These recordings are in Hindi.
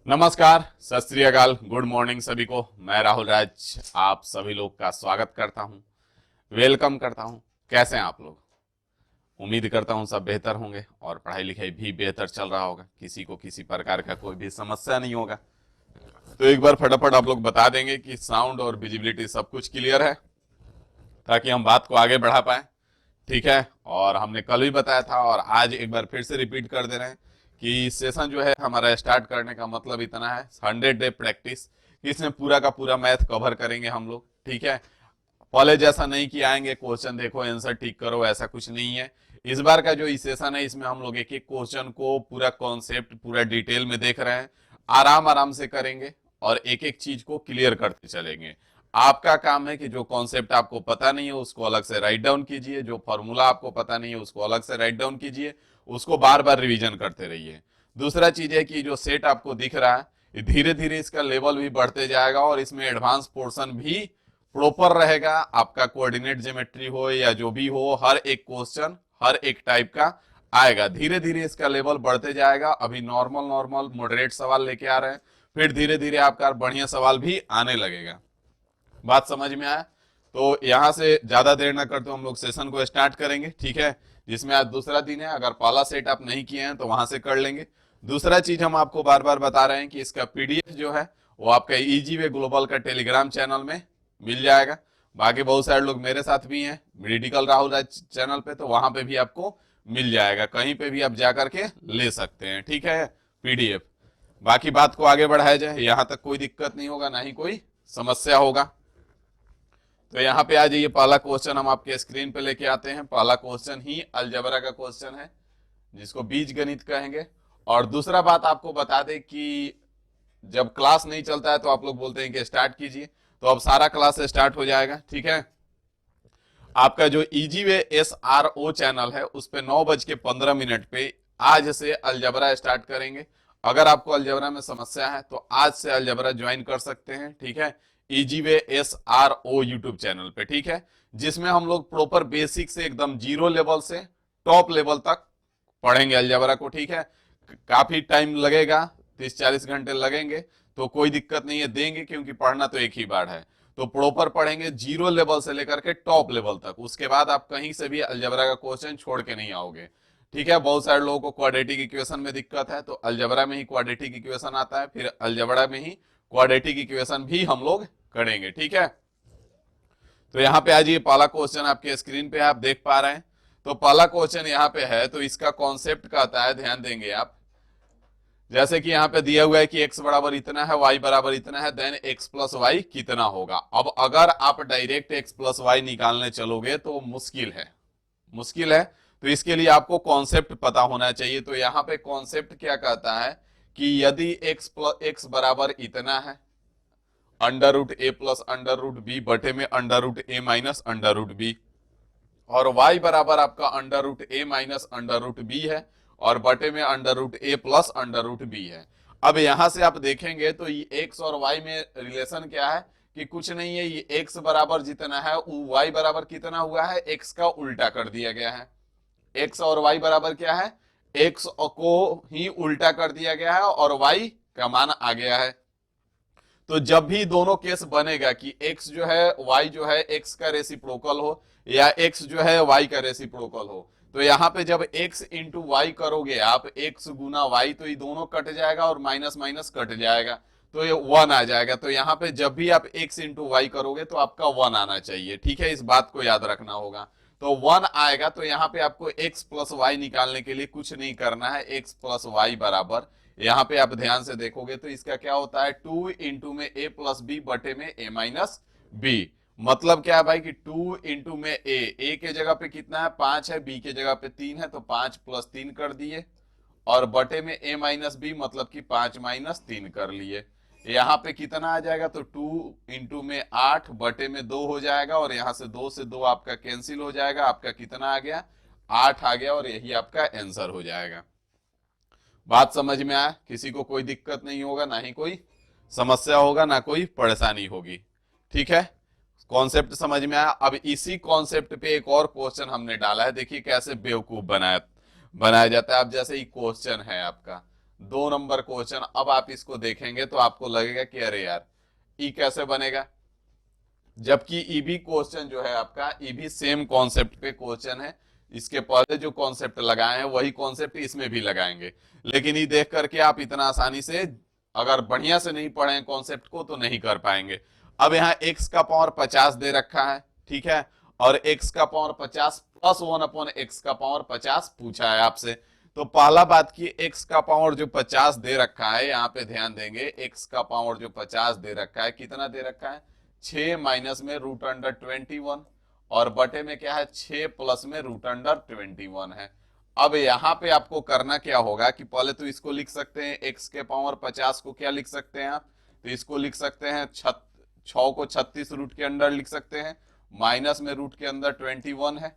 नमस्कार, सत श्री अकाल, गुड मॉर्निंग सभी को। मैं राहुल राज आप सभी लोग का स्वागत करता हूं, वेलकम करता हूं। कैसे हैं आप लोग? उम्मीद करता हूं सब बेहतर होंगे और पढ़ाई लिखाई भी बेहतर चल रहा होगा, किसी को किसी प्रकार का कोई भी समस्या नहीं होगा। तो एक बार फटाफट आप लोग बता देंगे कि साउंड और विजिबिलिटी सब कुछ क्लियर है, ताकि हम बात को आगे बढ़ा पाए। ठीक है, और हमने कल भी बताया था और आज एक बार फिर से रिपीट कर दे रहे हैं कि सेशन जो है हमारा स्टार्ट करने का मतलब इतना है, 100 डे प्रैक्टिस। इसमें पूरा का पूरा मैथ कवर करेंगे हम लोग। ठीक है, कॉलेज ऐसा नहीं कि आएंगे क्वेश्चन देखो आंसर ठीक करो, ऐसा कुछ नहीं है। इस बार का जो सेशन है इसमें हम लोग एक एक क्वेश्चन को पूरा कॉन्सेप्ट पूरा डिटेल में देख रहे हैं, आराम आराम से करेंगे और एक एक चीज को क्लियर करते चलेंगे। आपका काम है कि जो कॉन्सेप्ट आपको पता नहीं है उसको अलग से राइट डाउन कीजिए, जो फॉर्मूला आपको पता नहीं है उसको अलग से राइट डाउन कीजिए, उसको बार बार रिवीजन करते रहिए। दूसरा चीज है कि जो सेट आपको दिख रहा है धीरे धीरे इसका लेवल भी बढ़ते जाएगा और इसमें एडवांस पोर्शन भी प्रॉपर रहेगा। आपका कोऑर्डिनेट ज्योमेट्री हो या जो भी हो, हर एक क्वेश्चन हर एक टाइप का आएगा। धीरे धीरे इसका लेवल बढ़ते जाएगा। अभी नॉर्मल नॉर्मल मॉडरेट सवाल लेके आ रहे हैं, फिर धीरे धीरे आपका बढ़िया सवाल भी आने लगेगा। बात समझ में आया? तो यहां से ज्यादा देर ना करते हम लोग सेशन को स्टार्ट करेंगे। ठीक है, जिसमें आज दूसरा दिन है। अगर पहला सेट आप नहीं किए हैं तो वहां से कर लेंगे। दूसरा चीज हम आपको बार बार बता रहे हैं कि इसका पीडीएफ जो है वो आपका इजी वे ग्लोबल का टेलीग्राम चैनल में मिल जाएगा। बाकी बहुत सारे लोग मेरे साथ भी हैं मेडिकल राहुल राज चैनल पे, तो वहां पे भी आपको मिल जाएगा, कहीं पे भी आप जाकर के ले सकते हैं। ठीक है, पीडीएफ। बाकी बात को आगे बढ़ाया जाए, यहां तक कोई दिक्कत नहीं होगा, ना ही कोई समस्या होगा। तो यहाँ पे आ जाइए, पहला क्वेश्चन हम आपके स्क्रीन पे लेके आते हैं। पहला क्वेश्चन ही अलजबरा का क्वेश्चन है, जिसको बीज गणित कहेंगे। और दूसरा बात आपको बता दें कि जब क्लास नहीं चलता है तो आप लोग बोलते हैं कि स्टार्ट कीजिए, तो अब सारा क्लास स्टार्ट हो जाएगा। ठीक है, आपका जो इजी वे SRO चैनल है उस पे 9:15 पे आज से अलजबरा स्टार्ट करेंगे। अगर आपको अलजबरा में समस्या है तो आज से अलजबरा ज्वाइन कर सकते हैं। ठीक है, easy way SRO YouTube channel पे। ठीक है, जिसमें हम लोग प्रॉपर बेसिक से एकदम जीरो लेवल से टॉप लेवल तक पढ़ेंगे अलजबरा को। ठीक है, काफी टाइम लगेगा, 30-40 घंटे लगेंगे, तो कोई दिक्कत नहीं है, देंगे, क्योंकि पढ़ना तो एक ही बार है। तो प्रॉपर पढ़ेंगे जीरो लेवल से लेकर के टॉप लेवल तक। उसके बाद आप कहीं से भी अलजबरा का क्वेश्चन छोड़ के नहीं आओगे। ठीक है, बहुत सारे लोगों को क्वाड्रेटिक इक्वेशन में दिक्कत है, तो अलजबरा में ही क्वाड्रेटिक इक्वेशन आता है, फिर अलजबरा में ही क्वाड्रेटिक इक्वेशन भी हम लोग करेंगे। ठीक है, तो यहाँ पे आज ये पहला क्वेश्चन आपके स्क्रीन पे आप देख पा रहे हैं। तो पहला क्वेश्चन यहाँ पे है, तो इसका कॉन्सेप्ट कहता है, ध्यान देंगे आप, जैसे कि यहाँ पे दिया हुआ है कि x बराबर इतना है, y बराबर इतना है, देन x प्लस वाई कितना होगा। अब अगर आप डायरेक्ट x प्लस वाई निकालने चलोगे तो मुश्किल है, मुश्किल है। तो इसके लिए आपको कॉन्सेप्ट पता होना चाहिए। तो यहाँ पे कॉन्सेप्ट क्या कहता है कि यदि x बराबर इतना है, अंडर रूट ए प्लस अंडर रूट बी बटे में अंडर रूट ए माइनस अंडर रूट बी, और y बराबर आपका अंडर रूट ए माइनस अंडर रूट बी है, और बटे में अंडर रूट ए प्लस अंडर रूट बी है। अब यहां से आप देखेंगे तो ये x और y में रिलेशन क्या है कि कुछ नहीं है, ये x बराबर जितना है वो y बराबर कितना हुआ है, x का उल्टा कर दिया गया है। x और y बराबर क्या है, x को ही उल्टा कर दिया गया है और y का मान आ गया है। तो जब भी दोनों केस बनेगा कि x जो है y जो है x का रेसिप्रोकल हो, या x जो है y का रेसिप्रोकल हो, तो यहाँ पे जब x इंटू वाई करोगे आप, x गुना y, तो ये दोनों कट जाएगा और माइनस माइनस कट जाएगा, तो ये 1 आ जाएगा। तो यहाँ पे जब भी आप x इंटू वाई करोगे तो आपका 1 आना चाहिए। ठीक है, इस बात को याद रखना होगा। तो 1 आएगा, तो यहाँ पे आपको x प्लस वाई निकालने के लिए कुछ नहीं करना है। x प्लस वाई बराबर, यहाँ पे आप ध्यान से देखोगे तो इसका क्या होता है, 2 इंटू में a प्लस बी बटे में a माइनस बी। मतलब क्या है भाई कि 2 इंटू में a के जगह पे कितना है, 5 है, b के जगह पे 3 है, तो 5 प्लस 3 कर दिए, और बटे में a माइनस बी मतलब कि 5 माइनस 3 कर लिए। यहाँ पे कितना आ जाएगा, तो 2 इंटू में 8 बटे में 2 हो जाएगा, और यहाँ से 2 से 2 आपका कैंसिल हो जाएगा, आपका कितना आ गया, 8 आ गया, और यही आपका आंसर हो जाएगा। बात समझ में आया? किसी को कोई दिक्कत नहीं होगा, ना ही कोई समस्या होगा, ना कोई परेशानी होगी। ठीक है, कॉन्सेप्ट समझ में आया? अब इसी कॉन्सेप्ट पे एक और क्वेश्चन हमने डाला है, देखिए कैसे बेवकूफ बनाया बनाया जाता है। अब जैसे ये क्वेश्चन है आपका 2 नंबर क्वेश्चन, अब आप इसको देखेंगे तो आपको लगेगा कि अरे यार ई कैसे बनेगा, जबकि ईबी क्वेश्चन जो है आपका, ईबी सेम कॉन्सेप्ट पे क्वेश्चन है, इसके पहले जो कॉन्सेप्ट लगाए हैं वही कॉन्सेप्ट इसमें भी लगाएंगे, लेकिन ये देख करके आप इतना आसानी से अगर बढ़िया से नहीं पढ़े कॉन्सेप्ट को तो नहीं कर पाएंगे। अब यहाँ x का पावर 50 दे रखा है, ठीक है, और x का पावर 50 प्लस 1/x का पावर 50 पूछा है आपसे। तो पहला बात की x का पावर जो 50 दे रखा है, यहाँ पे ध्यान देंगे, x का पावर जो 50 दे रखा है, कितना दे रखा है, 6 माइनस में रूट अंडर 21, और बटे में क्या है, 6 प्लस में रूट अंडर 21 है। अब यहाँ पे आपको करना क्या होगा कि पहले तो इसको लिख सकते हैं, x के पावर 50 को क्या लिख सकते हैं आप, तो इसको लिख सकते हैं 6 को 36 रूट के अंदर लिख सकते हैं, माइनस में रूट के अंदर 21 है,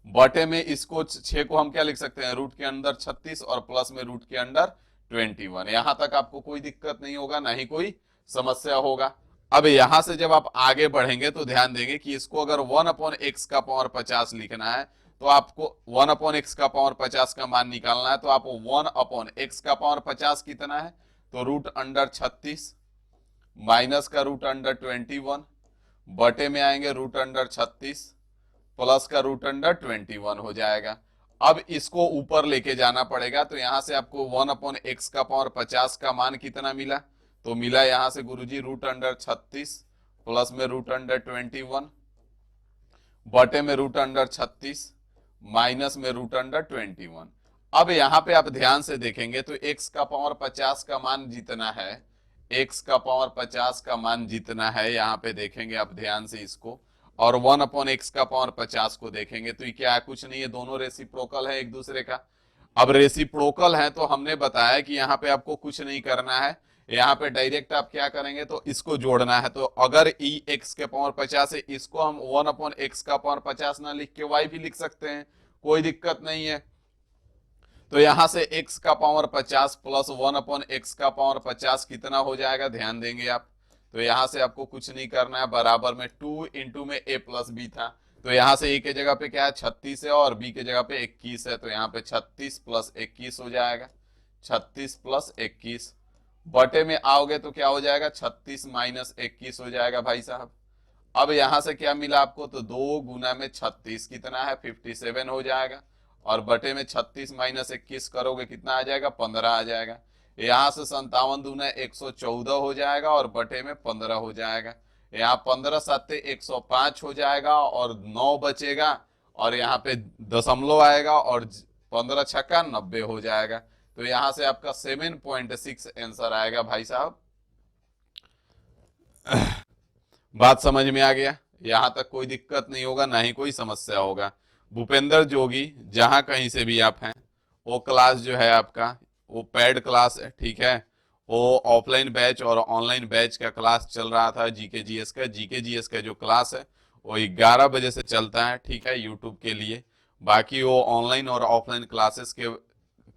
बटे में इसको 6 को हम क्या लिख सकते हैं, रूट के अंदर 36 और प्लस में रूट के अंदर 21। यहां तक आपको कोई दिक्कत नहीं होगा, ना ही कोई समस्या होगा। अब यहां से जब आप आगे बढ़ेंगे तो ध्यान देंगे कि इसको अगर 1/x का पावर 50 लिखना है तो आपको 1/x का पावर 50 का मान निकालना है, तो आप 1/x का पावर 50 कितना है, तो रूट अंडर 36 माइनस का रूट अंडर 21, बटे में आएंगे रूट अंडर 36 प्लस का रूट अंडर 21 हो जाएगा। अब इसको ऊपर लेके जाना पड़ेगा, तो यहां से आपको 1/x का पावर 50 का मान कितना मिला, तो मिला यहां से गुरुजी रूट अंडर 36 प्लस में रूट अंडर 21 बटे में रूट अंडर 36 माइनस में रूट अंडर 21। अब यहां पे आप ध्यान से देखेंगे तो x का पावर 50 का मान जितना है, x का पावर 50 का मान जितना है, यहां पे देखेंगे आप ध्यान से इसको, और 1/x का पावर 50 को देखेंगे तो ये क्या है, कुछ नहीं है, दोनों रेसिप्रोकल है एक दूसरे का। अब रेसिप्रोकल है तो हमने बताया कि यहाँ पे आपको कुछ नहीं करना है, यहाँ पे डायरेक्ट आप क्या करेंगे, तो इसको जोड़ना है। तो अगर ई एक्स के पावर 50 है, इसको हम 1/x का पावर 50 ना लिख के y भी लिख सकते हैं, कोई दिक्कत नहीं है। तो यहां से x का पावर 50 प्लस 1/x का पावर 50 कितना हो जाएगा, ध्यान देंगे आप, तो यहां से आपको कुछ नहीं करना है, बराबर में 2 इंटू में a प्लस b था, तो यहां से a के जगह पे क्या है 36 है और b के जगह पे 21 है, तो यहाँ पे 36 प्लस 21 हो जाएगा, 36 प्लस 21 बटे में आओगे तो क्या हो जाएगा, 36 माइनस 21 हो जाएगा भाई साहब। अब यहां से क्या मिला आपको, तो 2 गुना में 36 कितना है, 57 हो जाएगा, और बटे में 36 माइनस 21 करोगे कितना आ जाएगा, 15 आ जाएगा। यहां से 57 दूना 114 हो जाएगा और बटे में 15 हो जाएगा। यहाँ 15 साते 105 हो जाएगा और 9 बचेगा, और यहाँ पे दशमलव आएगा और 15 छक्का 90 हो जाएगा। तो यहां से आपका 7.6 आंसर आएगा भाई साहब। बात समझ में आ गया, यहां तक कोई दिक्कत नहीं होगा, ना ही कोई समस्या होगा। भूपेंद्र जोगी जहां कहीं से भी आप हैं, वो क्लास जो है आपका वो पेड क्लास है, ठीक है, वो ऑफलाइन बैच और ऑनलाइन बैच का क्लास चल रहा था जीके जीएस का। जीके जीएस का जो क्लास है वो 11 बजे से चलता है, ठीक है, यूट्यूब के लिए। बाकी वो ऑनलाइन और ऑफलाइन क्लासेस के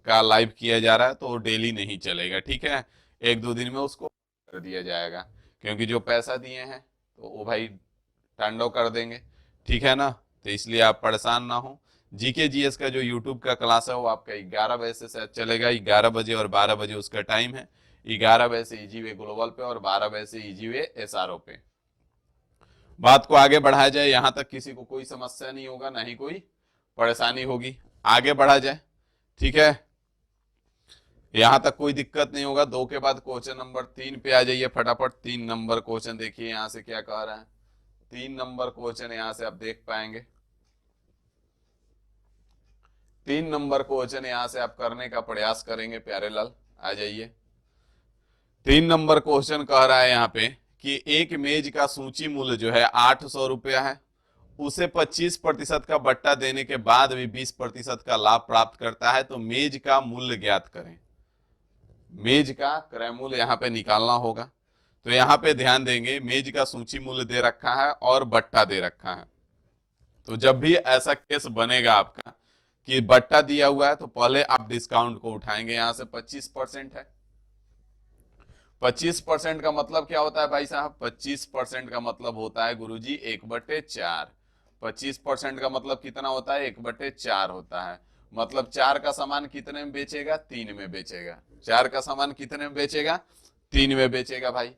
का लाइव किया जा रहा है, तो वो डेली नहीं चलेगा, ठीक है, 1-2 दिन में उसको कर दिया जाएगा, क्योंकि जो पैसा दिए हैं तो वो भाई तांडव कर देंगे, ठीक है ना, तो इसलिए आप परेशान ना हो। जीके जीएस का जो यूट्यूब का क्लास है वो आपका 11 बजे से शायद चलेगा, 11 बजे और 12 बजे उसका टाइम है। 11 बजे से ईजीवे ग्लोबल पे और 12 बजे से ईजीवे एसआरओ पे। बात को आगे बढ़ाया जाए, यहां तक किसी को कोई समस्या नहीं होगा, ना ही कोई परेशानी होगी, आगे बढ़ा जाए, ठीक है, यहां तक कोई दिक्कत नहीं होगा। 2 के बाद क्वेश्चन नंबर 3 पे आ जाइए फटाफट। 3 नंबर क्वेश्चन देखिए यहां से क्या कह रहा है। 3 नंबर क्वेश्चन यहां से आप देख पाएंगे, 3 नंबर क्वेश्चन यहां से आप करने का प्रयास करेंगे, प्यारे लाल आ जाइए। 3 नंबर क्वेश्चन कह रहा है यहाँ पे कि एक मेज का सूची मूल्य जो है 800 रुपया है, उसे 25% का बट्टा देने के बाद भी 20% का लाभ प्राप्त करता है, तो मेज का मूल्य ज्ञात करें। मेज का क्रय मूल्य यहाँ पे निकालना होगा। तो यहाँ पे ध्यान देंगे, मेज का सूची मूल्य दे रखा है और बट्टा दे रखा है। तो जब भी ऐसा केस बनेगा आपका कि बट्टा दिया हुआ है, तो पहले आप डिस्काउंट को उठाएंगे, यहां से 25% है। 25% का मतलब क्या होता है भाई साहब, 25% का मतलब होता है गुरुजी 1/4। 25% का मतलब कितना होता है, 1/4 होता है। मतलब 4 का सामान कितने में बेचेगा, 3 में बेचेगा। 4 का सामान कितने में बेचेगा, 3 में बेचेगा भाई।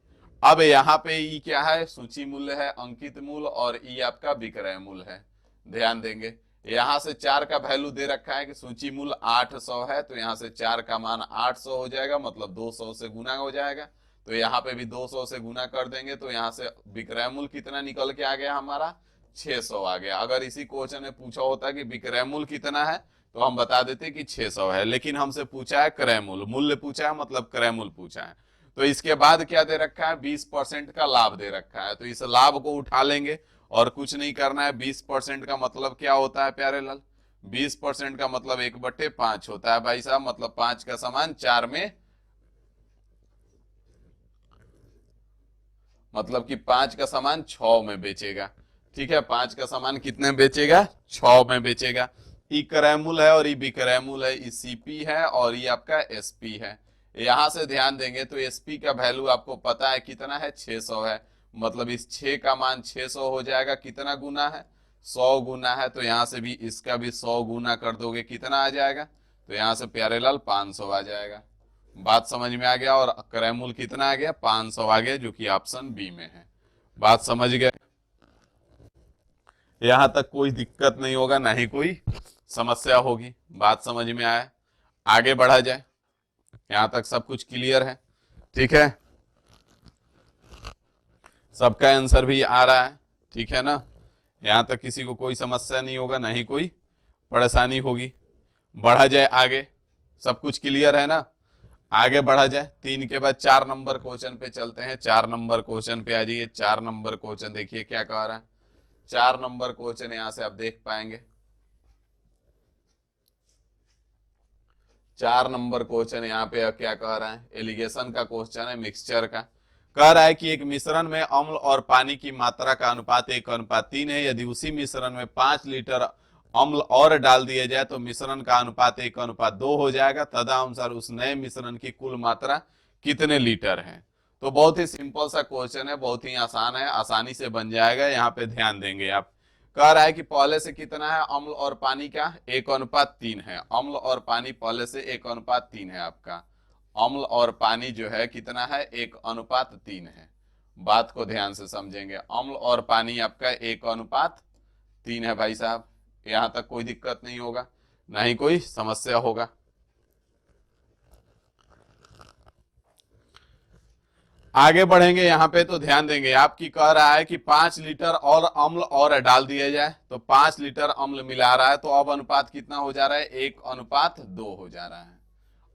अब यहाँ पे ई क्या है, सूची मूल्य है, अंकित मूल्य, और ई आपका विक्रय मूल्य है। ध्यान देंगे यहां से 4 का वैल्यू दे रखा है कि सूची मूल्य 800 है, तो यहां से 4 का मान 800 हो जाएगा, मतलब 200 से गुना हो जाएगा। तो यहाँ पे भी 200 से गुना कर देंगे, तो यहाँ से विक्रय मूल्य कितना निकल के आ गया हमारा, 600 आ गया। अगर इसी क्वेश्चन में पूछा होता कि विक्रय मूल्य कितना है तो हम बता देते कि 600 है, लेकिन हमसे पूछा है क्रय मूल्य, मूल्य पूछा है मतलब क्रय मूल्य पूछा है। तो इसके बाद क्या दे रखा है, 20% का लाभ दे रखा है, तो इस लाभ को उठा लेंगे और कुछ नहीं करना है। 20% का मतलब क्या होता है प्यारे लाल, 20% का मतलब 1/5 होता है भाई साहब, मतलब 5 का सामान 4 में, मतलब कि 5 का सामान 6 में बेचेगा। ठीक है, 5 का सामान कितने में बेचेगा, 6 में बेचेगा। ई क्रय मूल्य है और ई विक्रय मूल्य है, ई सीपी है और ये आपका एसपी है। यहां से ध्यान देंगे तो एसपी का वैल्यू आपको पता है कितना है, 600 है, मतलब इस 6 का मान 600 हो जाएगा, कितना गुना है, 100 गुना है। तो यहां से भी इसका भी 100 गुना कर दोगे, कितना आ जाएगा, तो यहां से प्यारे लाल 500 आ जाएगा। बात समझ में आ गया, और क्रय मूल्य कितना आ गया, 500 आ गया, जो कि ऑप्शन बी में है। बात समझ गए, यहां तक कोई दिक्कत नहीं होगा, ना ही कोई समस्या होगी। बात समझ में आया, आगे बढ़ा जाए, यहां तक सब कुछ क्लियर है। ठीक है, सबका आंसर भी आ रहा है, ठीक है ना, यहां तक किसी को कोई समस्या नहीं होगा, ना ही कोई परेशानी होगी। बढ़ा जाए आगे, सब कुछ क्लियर है ना, आगे बढ़ा जाए। 3 के बाद 4 नंबर क्वेश्चन पे चलते हैं। 4 नंबर क्वेश्चन पे आ जाइए। 4 नंबर क्वेश्चन देखिए क्या कह रहा है। 4 नंबर क्वेश्चन यहां से आप देख पाएंगे। 4 नंबर क्वेश्चन यहाँ पे क्या कह रहा है, एलिगेशन का क्वेश्चन है, मिक्सचर का। कह रहा है कि एक मिश्रण में अम्ल और पानी की मात्रा का अनुपात 1:3 है। यदि उसी मिश्रण में 5 लीटर अम्ल और डाल दिया जाए तो मिश्रण का अनुपात 1:2 हो जाएगा। तदनुसार उस नए मिश्रण की कुल मात्रा कितने लीटर है। तो बहुत ही सिंपल सा क्वेश्चन है, बहुत ही आसान है, आसानी से बन जाएगा। यहाँ पे ध्यान देंगे आप। कह रहा है कि पहले से कितना है, अम्ल और पानी का 1:3 है। अम्ल और पानी पहले से 1:3 है आपका। अम्ल और पानी जो है कितना है, 1:3 है। बात को ध्यान से समझेंगे, अम्ल और पानी आपका 1:3 है भाई साहब। यहां तक कोई दिक्कत नहीं होगा, ना ही कोई समस्या होगा। आगे बढ़ेंगे यहाँ पे तो ध्यान देंगे, आपकी कह रहा है कि 5 लीटर और अम्ल और डाल दिया जाए, तो 5 लीटर अम्ल मिला रहा है, तो अब अनुपात कितना हो जा रहा है, 1:2 हो जा रहा है।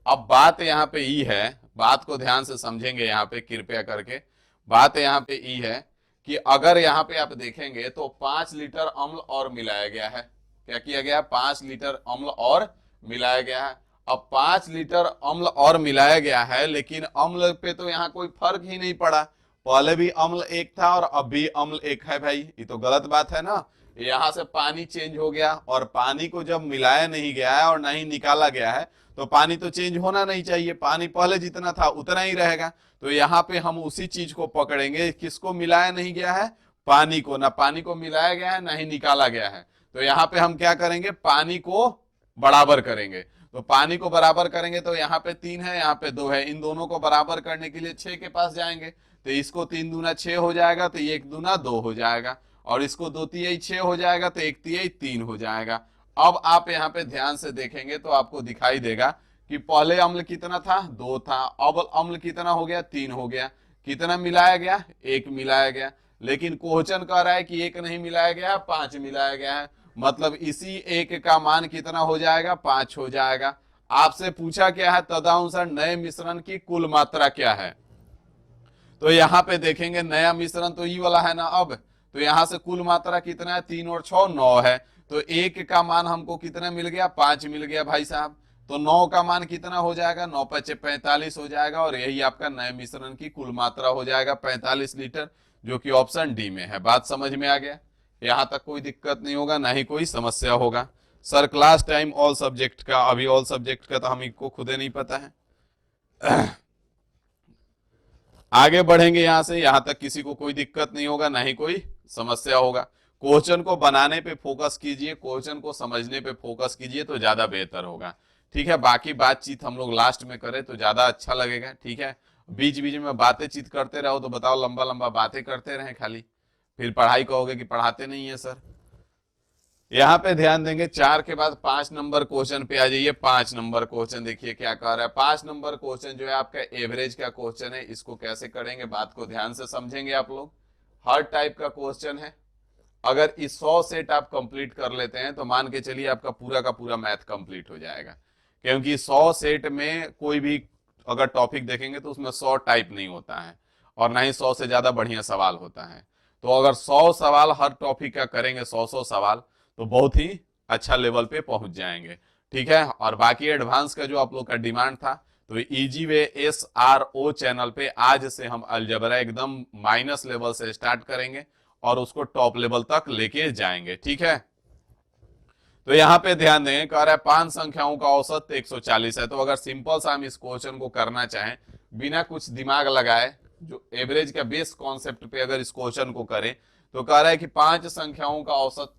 अब बात यहाँ पे ई है, बात को ध्यान से समझेंगे यहाँ पे कृपया करके। बात यहाँ पे ई है कि अगर यहाँ पे आप देखेंगे तो 5 लीटर अम्ल और मिलाया गया है। क्या किया गया, 5 लीटर अम्ल और मिलाया गया है। अब 5 लीटर अम्ल और मिलाया गया है, लेकिन अम्ल पे तो यहाँ कोई फर्क ही नहीं पड़ा। पहले भी अम्ल एक था और अब भी अम्ल एक है भाई, ये तो गलत बात है ना। यहाँ से पानी चेंज हो गया, और पानी को जब मिलाया नहीं गया है और ना ही निकाला गया है, तो पानी तो चेंज होना नहीं चाहिए, पानी पहले जितना था उतना ही रहेगा। तो यहाँ पे हम उसी चीज को पकड़ेंगे, किसको मिलाया नहीं गया है, पानी को, ना पानी को मिलाया गया है ना ही निकाला गया है। तो यहाँ पे हम क्या करेंगे, पानी को बराबर करेंगे। तो पानी को बराबर करेंगे तो यहाँ पे 3 है, यहाँ पे 2 है, इन दोनों को बराबर करने के लिए 6 के पास जाएंगे। तो इसको 3 दूना 6 हो जाएगा, तो 1 दूना 2 हो जाएगा, और इसको 2 तिहाई 6 हो जाएगा, तो 1 तिहाई 3 हो जाएगा। अब आप यहाँ पे ध्यान से देखेंगे तो आपको दिखाई देगा कि पहले अम्ल कितना था, 2 था, अब अम्ल कितना हो गया, 3 हो गया। कितना मिलाया गया, 1 मिलाया गया। लेकिन क्वेश्चन कह रहा है कि 1 नहीं मिलाया गया, 5 मिलाया गया है, मतलब इसी 1 का मान कितना हो जाएगा, 5 हो जाएगा। आपसे पूछा क्या है, तदनुसार नए मिश्रण की कुल मात्रा क्या है। तो यहाँ पे देखेंगे नया मिश्रण तो ई वाला है ना, अब तो यहाँ से कुल मात्रा कितना है, 3 और 6 9 है। तो 1 का मान हमको कितना मिल गया, 5 मिल गया भाई साहब। तो 9 का मान कितना हो जाएगा, 9×5 = 45 हो जाएगा, और यही आपका नए मिश्रण की कुल मात्रा हो जाएगा 45 लीटर, जो कि ऑप्शन डी में है। बात समझ में आ गया, यहां तक कोई दिक्कत नहीं होगा, ना ही कोई समस्या होगा। Sir class time all subject का, अभी ऑल सब्जेक्ट का तो हम को खुद नहीं पता है। आगे बढ़ेंगे यहां से, यहां तक किसी को कोई दिक्कत नहीं होगा, ना ही कोई समस्या होगा। क्वेश्चन को बनाने पे फोकस कीजिए, क्वेश्चन को समझने पे फोकस कीजिए तो ज्यादा बेहतर होगा। ठीक है, बाकी बातचीत हम लोग लास्ट में करें तो ज्यादा अच्छा लगेगा। ठीक है, बीच बीच में बातें चीत करते रहो तो बताओ, लंबा लंबा बातें करते रहे खाली, फिर पढ़ाई कहोगे कि पढ़ाते नहीं है सर। यहाँ पे ध्यान देंगे, 4 के बाद 5 नंबर क्वेश्चन पे आ जाइए। 5 नंबर क्वेश्चन देखिए क्या कह रहा है। 5 नंबर क्वेश्चन जो है आपका एवरेज का क्वेश्चन है। इसको कैसे करेंगे, बात को ध्यान से समझेंगे आप लोग। हर टाइप का क्वेश्चन है। अगर इस 100 सेट आप कंप्लीट कर लेते हैं तो मान के चलिए आपका पूरा का पूरा मैथ कंप्लीट हो जाएगा। क्योंकि 100 सेट में कोई भी अगर टॉपिक देखेंगे तो उसमें 100 टाइप नहीं होता है, और ना ही 100 से ज्यादा बढ़िया सवाल होता है। तो अगर 100 सवाल हर टॉपिक का करेंगे, 100 सवाल, तो बहुत ही अच्छा लेवल पे पहुंच जाएंगे। ठीक है, और बाकी एडवांस का जो आप लोग का डिमांड था, तो इजी वे SRO चैनल पे आज से हम अलजबरा एकदम माइनस लेवल से स्टार्ट करेंगे और उसको टॉप लेवल तक लेके जाएंगे। ठीक है, तो यहां पे ध्यान दें, कह रहा है 5 संख्याओं का औसत 140 है। तो अगर सिंपल सा हम इस क्वेश्चन को करना चाहें बिना कुछ दिमाग लगाए, जो एवरेज का बेस कॉन्सेप्ट पे अगर इस क्वेश्चन को करें, तो कह रहा है कि 5 संख्याओं का औसत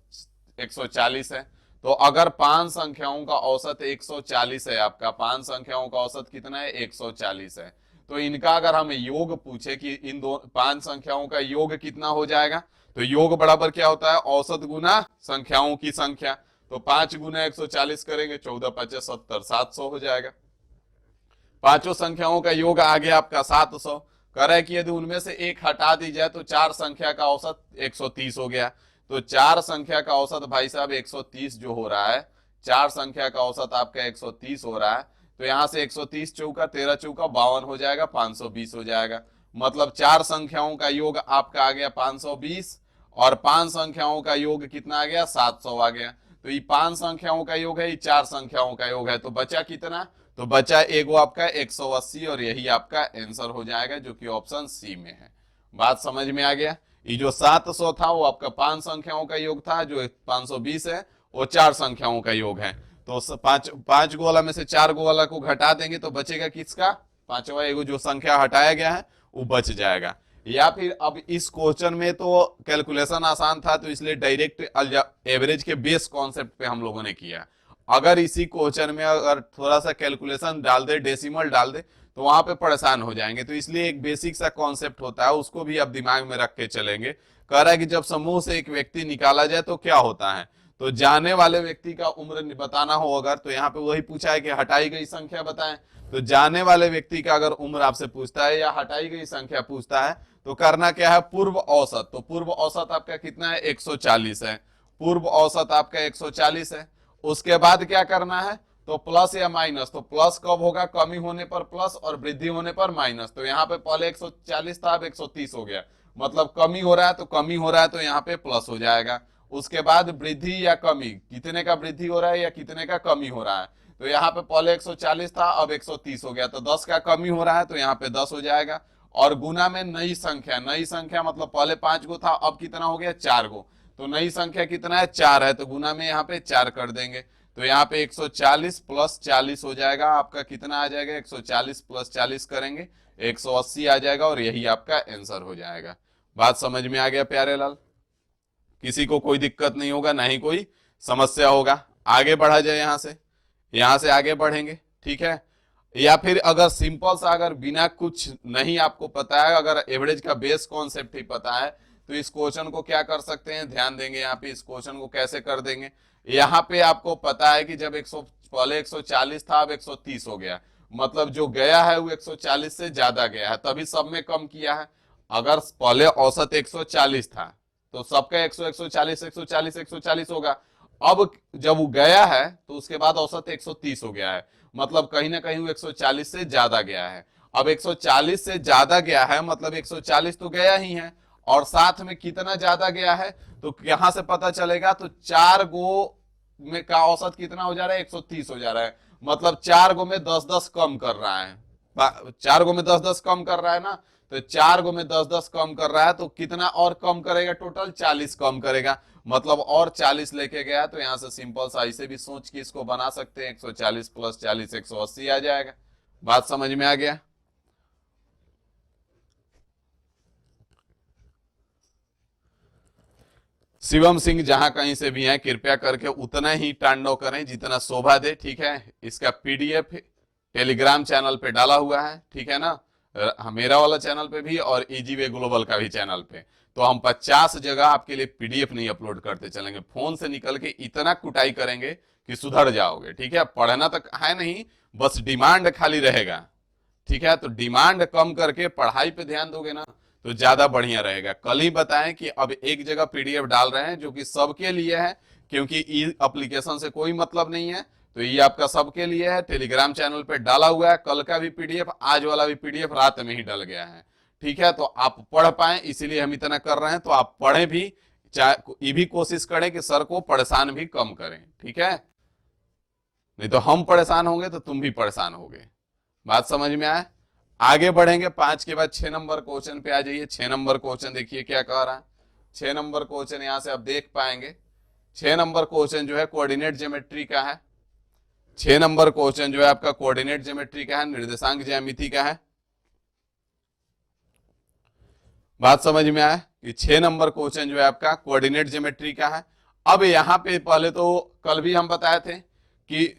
140 है। तो अगर 5 संख्याओं का औसत 140 है, आपका 5 संख्याओं का औसत कितना है, 140 है, तो इनका अगर हमें योग पूछे कि इन दो 5 संख्याओं का योग कितना हो जाएगा, तो योग बराबर क्या होता है, औसत गुना संख्याओं की संख्या। तो 5 गुना 140 करेंगे, 14 5 70, 700 हो जाएगा। पांचों संख्याओं का योग आ गया आपका 700। कह रहा है कि यदि उनमें से एक हटा दी जाए तो 4 संख्या का औसत 130 हो गया। तो 4 संख्या का औसत भाई साहब 130 जो हो रहा है, 4 संख्या का औसत आपका 130 हो रहा है। तो यहां से 130 चौका 13 चौका 52 हो जाएगा, 520 हो जाएगा। मतलब 4 संख्याओं का योग आपका आ गया 520, और 5 संख्याओं का योग कितना आ गया, 700 आ गया। तो ये 5 संख्याओं का योग है, ये 4 संख्याओं का योग है। तो बचा कितना, तो बचा एगो आपका 180, और यही आपका आंसर हो जाएगा, जो कि ऑप्शन सी में है। बात समझ में आ गया। ये जो 700 था वो आपका 5 संख्याओं का योग था, जो 520 है वो 4 संख्याओं का योग है। तो पांच गो वाला में से 4 गो वाला को घटा देंगे तो बचेगा किसका, पांचवा एगो जो संख्या हटाया गया है वो बच जाएगा। या फिर अब इस क्वेश्चन में तो कैलकुलेशन आसान था, तो इसलिए डायरेक्ट एवरेज के बेस कॉन्सेप्ट पे हम लोगों ने किया। अगर इसी क्वेश्चन में अगर थोड़ा सा कैलकुलेशन डाल दे, डेसिमल डाल दे, तो वहां पे परेशान हो जाएंगे। तो इसलिए एक बेसिक सा कॉन्सेप्ट होता है, उसको भी आप दिमाग में रख के चलेंगे। कह रहा है कि जब समूह से एक व्यक्ति निकाला जाए तो क्या होता है, तो जाने वाले व्यक्ति का उम्र बताना हो अगर, तो यहाँ पे वही पूछा है कि हटाई गई संख्या बताएं। तो जाने वाले व्यक्ति का अगर उम्र आपसे पूछता है या हटाई गई संख्या पूछता है, तो करना क्या है, पूर्व औसत। तो पूर्व औसत आपका कितना है, 140 है। पूर्व औसत आपका 140 है। उसके बाद क्या करना है, तो प्लस या माइनस। तो प्लस कब होगा, कमी होने पर प्लस और वृद्धि होने पर माइनस। तो यहाँ पे पहले 140 था, अब 130 हो गया, मतलब कमी हो रहा है, तो कमी हो रहा है तो यहाँ पे प्लस हो जाएगा। उसके बाद वृद्धि या कमी, कितने का वृद्धि हो रहा है या कितने का कमी हो रहा है। तो यहाँ पे पहले 140 था, अब 130 हो गया, तो 10 का कमी हो रहा है, तो यहाँ पे 10 हो जाएगा। और गुना में नई संख्या, नई संख्या मतलब पहले 5 गो था, अब कितना हो गया, 4 गो। तो नई संख्या कितना है, 4 है, तो गुना में यहाँ पे 4 कर देंगे। तो यहाँ पे 140 प्लस 40 हो जाएगा, आपका कितना आ जाएगा, 140 प्लस 40 करेंगे 180 आ जाएगा, और यही आपका आंसर हो जाएगा। बात समझ में आ गया प्यारे लाल, किसी को कोई दिक्कत नहीं होगा, ना ही कोई समस्या होगा। आगे बढ़ा जाए, यहां से आगे बढ़ेंगे। ठीक है, या फिर अगर सिंपल सा, अगर बिना कुछ नहीं आपको पता है, अगर एवरेज का बेस कॉन्सेप्ट ही पता है, तो इस क्वेश्चन को क्या कर सकते हैं, ध्यान देंगे यहाँ पे। इस क्वेश्चन को कैसे कर देंगे, यहाँ पे आपको पता है कि जब 100 पहले 140 था, अब 130 हो गया, मतलब जो गया है वो 140 से ज्यादा गया है, तभी सब में कम किया है। अगर पहले औसत 140 था तो सबका 100 140 140 140 होगा। अब जब वो गया है तो उसके बाद औसत 130 हो गया है, मतलब कहीं ना कहीं वो 140 से ज्यादा गया है। अब 140 से ज्यादा गया है मतलब 140 तो गया ही है, और साथ में कितना ज्यादा गया है, तो यहां से पता चलेगा। तो 4 गो में का औसत कितना हो जा रहा है, 130 हो जा रहा है, मतलब 4 गो में 10-10 कम कर रहा है। 4 गो में 10-10 कम कर रहा है ना, तो 4 गो में 10-10 कम कर रहा है, तो कितना और कम करेगा, टोटल 40 कम करेगा, मतलब और 40 लेके गया। तो यहां से सिंपल सा ऐसे भी सोच के इसको बना सकते हैं, 140 प्लस 40 180 आ जाएगा। बात समझ में आ गया। शिवम सिंह जहां कहीं से भी हैं, कृपया करके उतना ही तांडव करें जितना शोभा दे, ठीक है। इसका पीडीएफ टेलीग्राम चैनल पे डाला हुआ है, ठीक है ना, मेरा वाला चैनल पे भी और इजी वे ग्लोबल का भी चैनल पे। तो हम 50 जगह आपके लिए पीडीएफ नहीं अपलोड करते चलेंगे, फोन से निकल के इतना कुटाई करेंगे कि सुधर जाओगे, ठीक है। पढ़ना तक है नहीं, बस डिमांड खाली रहेगा, ठीक है। तो डिमांड कम करके पढ़ाई पे ध्यान दोगे ना तो ज्यादा बढ़िया रहेगा। कल ही बताएं कि अब एक जगह पीडीएफ डाल रहे हैं जो कि सबके लिए है, क्योंकि ई एप्लीकेशन से कोई मतलब नहीं है, तो ये आपका सबके लिए है। टेलीग्राम चैनल पे डाला हुआ है, कल का भी पीडीएफ, आज वाला भी पीडीएफ रात में ही डल गया है, ठीक है। तो आप पढ़ पाए इसीलिए हम इतना कर रहे हैं, तो आप पढ़े भी, चाहे ये भी कोशिश करें कि सर को परेशान भी कम करें, ठीक है। नहीं तो हम परेशान होंगे तो तुम भी परेशान होगे। बात समझ में आए? आगे बढ़ेंगे, 5 के बाद 6 नंबर क्वेश्चन पे आ जाइए। 6 नंबर क्वेश्चन देखिए क्या कह रहा है। 6 नंबर क्वेश्चन यहां से आप देख पाएंगे। 6 नंबर क्वेश्चन जो है कोऑर्डिनेट ज्योमेट्री का है। 6 नंबर क्वेश्चन जो है आपका कोऑर्डिनेट ज्योमेट्री का है, निर्देशांक ज्यामिति का है। बात समझ में आए कि 6 नंबर क्वेश्चन जो है आपका कोऑर्डिनेट ज्योमेट्री का है। अब यहां पे पहले तो कल भी हम बताए थे कि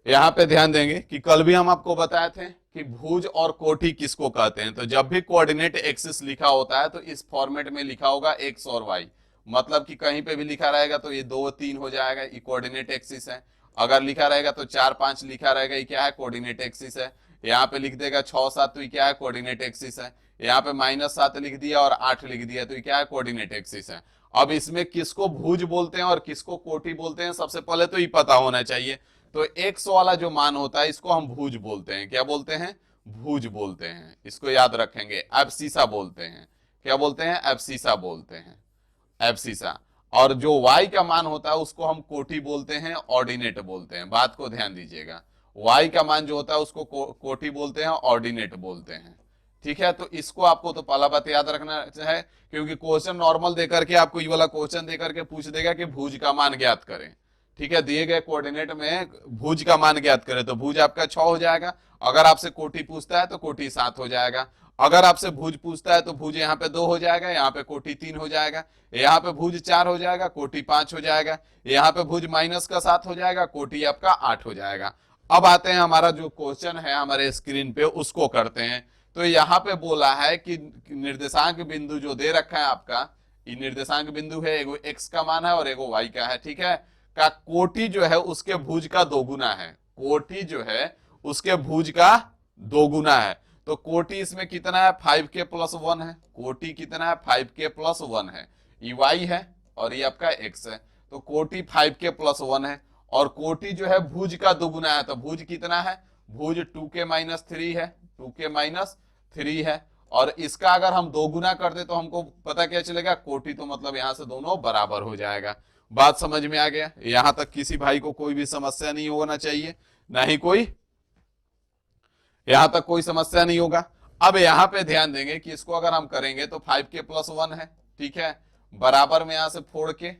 यहां पे ध्यान देंगे कि कल भी हम आपको बताए थे कि भुज और कोटि किसको कहते हैं। तो जब भी कोऑर्डिनेट एक्सिस लिखा होता है तो इस फॉर्मेट में लिखा होगा एक्स और वाई, मतलब कि कहीं पे भी लिखा रहेगा तो ये 2 3 हो जाएगा, ये कोऑर्डिनेट एक्सिस है। अगर लिखा रहेगा तो 4 5 लिखा रहेगा, ये क्या है, कोऑर्डिनेट एक्सिस है। यहाँ पे लिख देगा 6 7 तो ये क्या है, कोऑर्डिनेट एक्सिस है। यहाँ पे -7 लिख दिया और 8 लिख दिया तो ये क्या है, कोऑर्डिनेट एक्सिस है। अब इसमें किसको भुज बोलते हैं और किसको कोटि बोलते हैं, सबसे पहले तो ये पता होना चाहिए। तो एक्स वाला जो मान होता है इसको हम भुज बोलते हैं। क्या बोलते हैं? भुज बोलते हैं। इसको याद रखेंगे। एब्सिसा बोलते हैं। क्या बोलते हैं? एब्सिसा बोलते हैं, एब्सिसा। और जो वाई का मान होता है उसको हम कोटि बोलते हैं, ऑर्डिनेट बोलते हैं। बात को ध्यान दीजिएगा, वाई का मान जो होता है उसको कोटि बोलते हैं, ऑर्डिनेट बोलते हैं, ठीक है। तो इसको आपको तो पहला बात याद रखना है, क्योंकि क्वेश्चन नॉर्मल देकर के आपको ये वाला क्वेश्चन देकर के पूछ देगा कि भुज का मान ज्ञात करें, ठीक है। दिए गए कोऑर्डिनेट में भुज का मान ज्ञात करें तो भुज आपका 6 हो जाएगा। अगर आपसे कोटि पूछता है तो कोटि 7 हो जाएगा। अगर आपसे भुज पूछता है तो भुज यहाँ पे 2 हो जाएगा, यहाँ पे कोटि 3 हो जाएगा, यहाँ पे भुज 4 हो जाएगा, कोटि 5 हो जाएगा, यहाँ पे भुज -7 हो जाएगा, कोटि आपका 8 हो जाएगा। अब आते हैं हमारा जो क्वेश्चन है हमारे स्क्रीन पे, उसको करते हैं। तो यहाँ पे बोला है कि निर्देशांक बिंदु जो दे रखा है आपका, ये निर्देशांक बिंदु है, एगो एक्स का मान है और एगो वाई का है, ठीक है। का कोटि जो है उसके भुज का 2 गुना है। कोटि जो है उसके भुज का 2 गुना है। तो कोटि इसमें कितना है? 5k + 1 है। कोटि कितना है? 5k + 1 है। ये वाई है और ये आपका एक्स है। तो कोटि 5k + 1 है। और कोटि जो है भुज का 2 गुना है। तो भुज कितना है? भुज 2k - 3 है, 2k - 3 है। और इसका अगर हम 2 गुना कर दे तो हमको पता क्या चलेगा? कोटि, तो मतलब यहां से दोनों बराबर हो जाएगा। बात समझ में आ गया? यहां तक किसी भाई को कोई भी समस्या नहीं होना चाहिए, ना ही कोई, यहां तक कोई समस्या नहीं होगा। अब यहां पे ध्यान देंगे कि इसको अगर हम करेंगे तो 5k + 1 है, ठीक है, बराबर में यहां से फोड़ के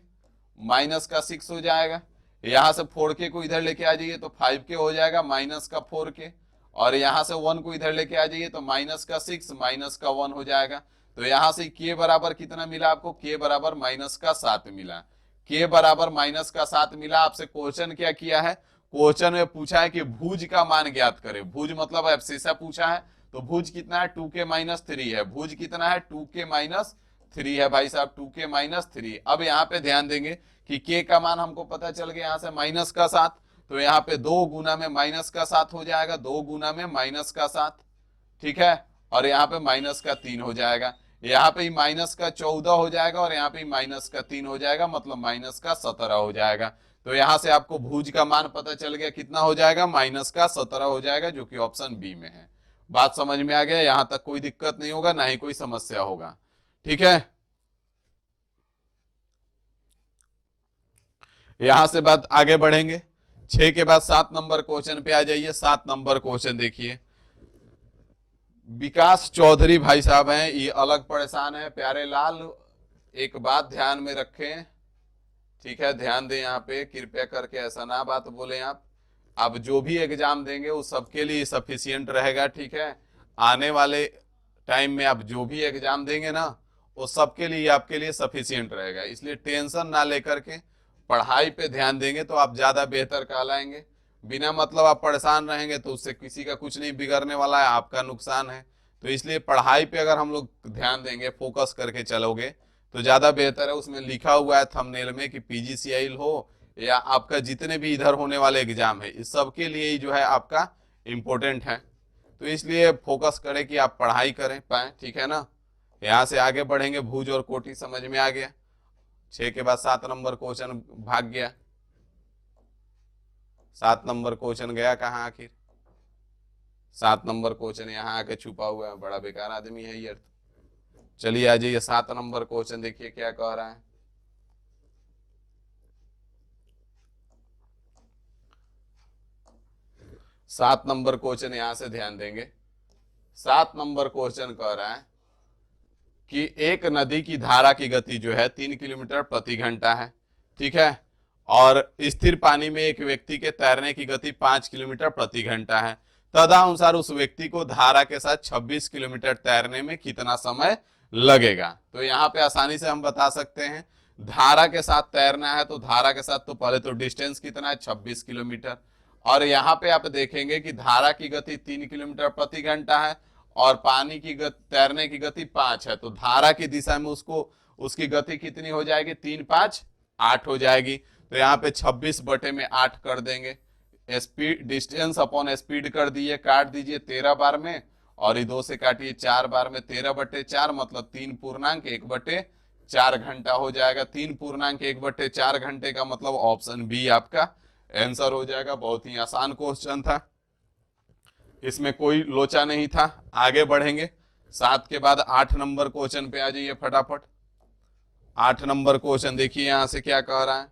माइनस का 6 हो जाएगा। यहां से 4k को इधर लेके आ जाइए तो 5k हो जाएगा माइनस का 4k, और यहां से 1 को इधर लेके आ जाइए तो माइनस का 6 माइनस का 1 हो जाएगा। तो यहां से k बराबर कितना मिला आपको? k बराबर -7 मिला। k बराबर -7 मिला। आपसे क्वेश्चन क्या किया है? क्वेश्चन में पूछा है कि भुज का मान ज्ञात करें। भुज मतलब एब्सिसा पूछा है, तो भुज कितना है? 2k - 3 है। भुज कितना है? 2k - 3 है भाई साहब, 2k - 3। अब यहाँ पे ध्यान देंगे कि k का मान हमको पता चल गया, यहाँ से -7, तो यहाँ पे 2 गुना में -7 हो जाएगा, 2 गुना में -7, ठीक है। और यहाँ पे -3 हो जाएगा। यहाँ पे -14 हो जाएगा और यहाँ पे -3 हो जाएगा, मतलब -17 हो जाएगा। तो यहां से आपको भुज का मान पता चल गया, कितना हो जाएगा? -17 हो जाएगा, जो कि ऑप्शन बी में है। बात समझ में आ गया? यहां तक कोई दिक्कत नहीं होगा, ना ही कोई समस्या होगा, ठीक है। यहां से बात आगे बढ़ेंगे। 6 के बाद 7 नंबर क्वेश्चन पे आ जाइए। 7 नंबर क्वेश्चन देखिए, विकास चौधरी भाई साहब हैं, ये अलग परेशान है। प्यारे लाल, एक बात ध्यान में रखें, ठीक है, ध्यान दें यहाँ पे, कृपया करके ऐसा ना बात बोले आप जो भी एग्जाम देंगे वो सबके लिए सफिशियंट रहेगा, ठीक है। आने वाले टाइम में आप जो भी एग्जाम देंगे ना वो सबके लिए आपके लिए सफिशियंट रहेगा। इसलिए टेंशन ना लेकर के पढ़ाई पे ध्यान देंगे तो आप ज्यादा बेहतर कहलाएंगे। बिना मतलब आप परेशान रहेंगे तो उससे किसी का कुछ नहीं बिगड़ने वाला है, आपका नुकसान है। तो इसलिए पढ़ाई पे अगर हम लोग ध्यान देंगे, फोकस करके चलोगे तो ज्यादा बेहतर है। उसमें लिखा हुआ है थंबनेल में कि पीजीसीआई हो या आपका जितने भी इधर होने वाले एग्जाम है, इस सब के लिए ही जो है आपका इम्पोर्टेंट है। तो इसलिए फोकस करें कि आप पढ़ाई करें पाए, ठीक है ना। यहां से आगे बढ़ेंगे, भुज और कोटि समझ में आ गया। 6 के बाद 7 नंबर क्वेश्चन भाग गया। 7 नंबर क्वेश्चन गया कहाँ आखिर? 7 नंबर क्वेश्चन यहाँ आके छुपा हुआ है, बड़ा बेकार आदमी है ये। चलिए आ जाइए 7 नंबर क्वेश्चन देखिए क्या कह रहा है। 7 नंबर क्वेश्चन यहां से ध्यान देंगे। 7 नंबर क्वेश्चन कह रहा है कि एक नदी की धारा की गति जो है 3 किलोमीटर प्रति घंटा है, ठीक है, और स्थिर पानी में एक व्यक्ति के तैरने की गति 5 किलोमीटर प्रति घंटा है। तदनुसार उस व्यक्ति को धारा के साथ 26 किलोमीटर तैरने में कितना समय लगेगा। तो यहाँ पे आसानी से हम बता सकते हैं, धारा के साथ तैरना है तो धारा के साथ तो पहले तो डिस्टेंस कितना है 26 किलोमीटर, और यहाँ पे आप देखेंगे कि धारा की गति 3 किलोमीटर प्रति घंटा है और पानी की तैरने की गति 5 है। तो धारा की दिशा में उसको उसकी गति कितनी हो जाएगी? 3 5 8 हो जाएगी। तो यहाँ पे 26 बटे में 8 कर देंगे। स्पीड डिस्टेंस अपॉन स्पीड कर दिए, काट दीजिए 13 बार में, और ये 2 से काटिए 4 बार में, 13 बटे 4 मतलब 3.1/4 घंटा हो जाएगा। 3.1/4 घंटे का मतलब ऑप्शन बी आपका आंसर हो जाएगा। बहुत ही आसान क्वेश्चन था, इसमें कोई लोचा नहीं था। आगे बढ़ेंगे, 7 के बाद 8 नंबर क्वेश्चन पे आ जाइए फटाफट। 8 नंबर क्वेश्चन देखिए यहां से क्या कह रहा है।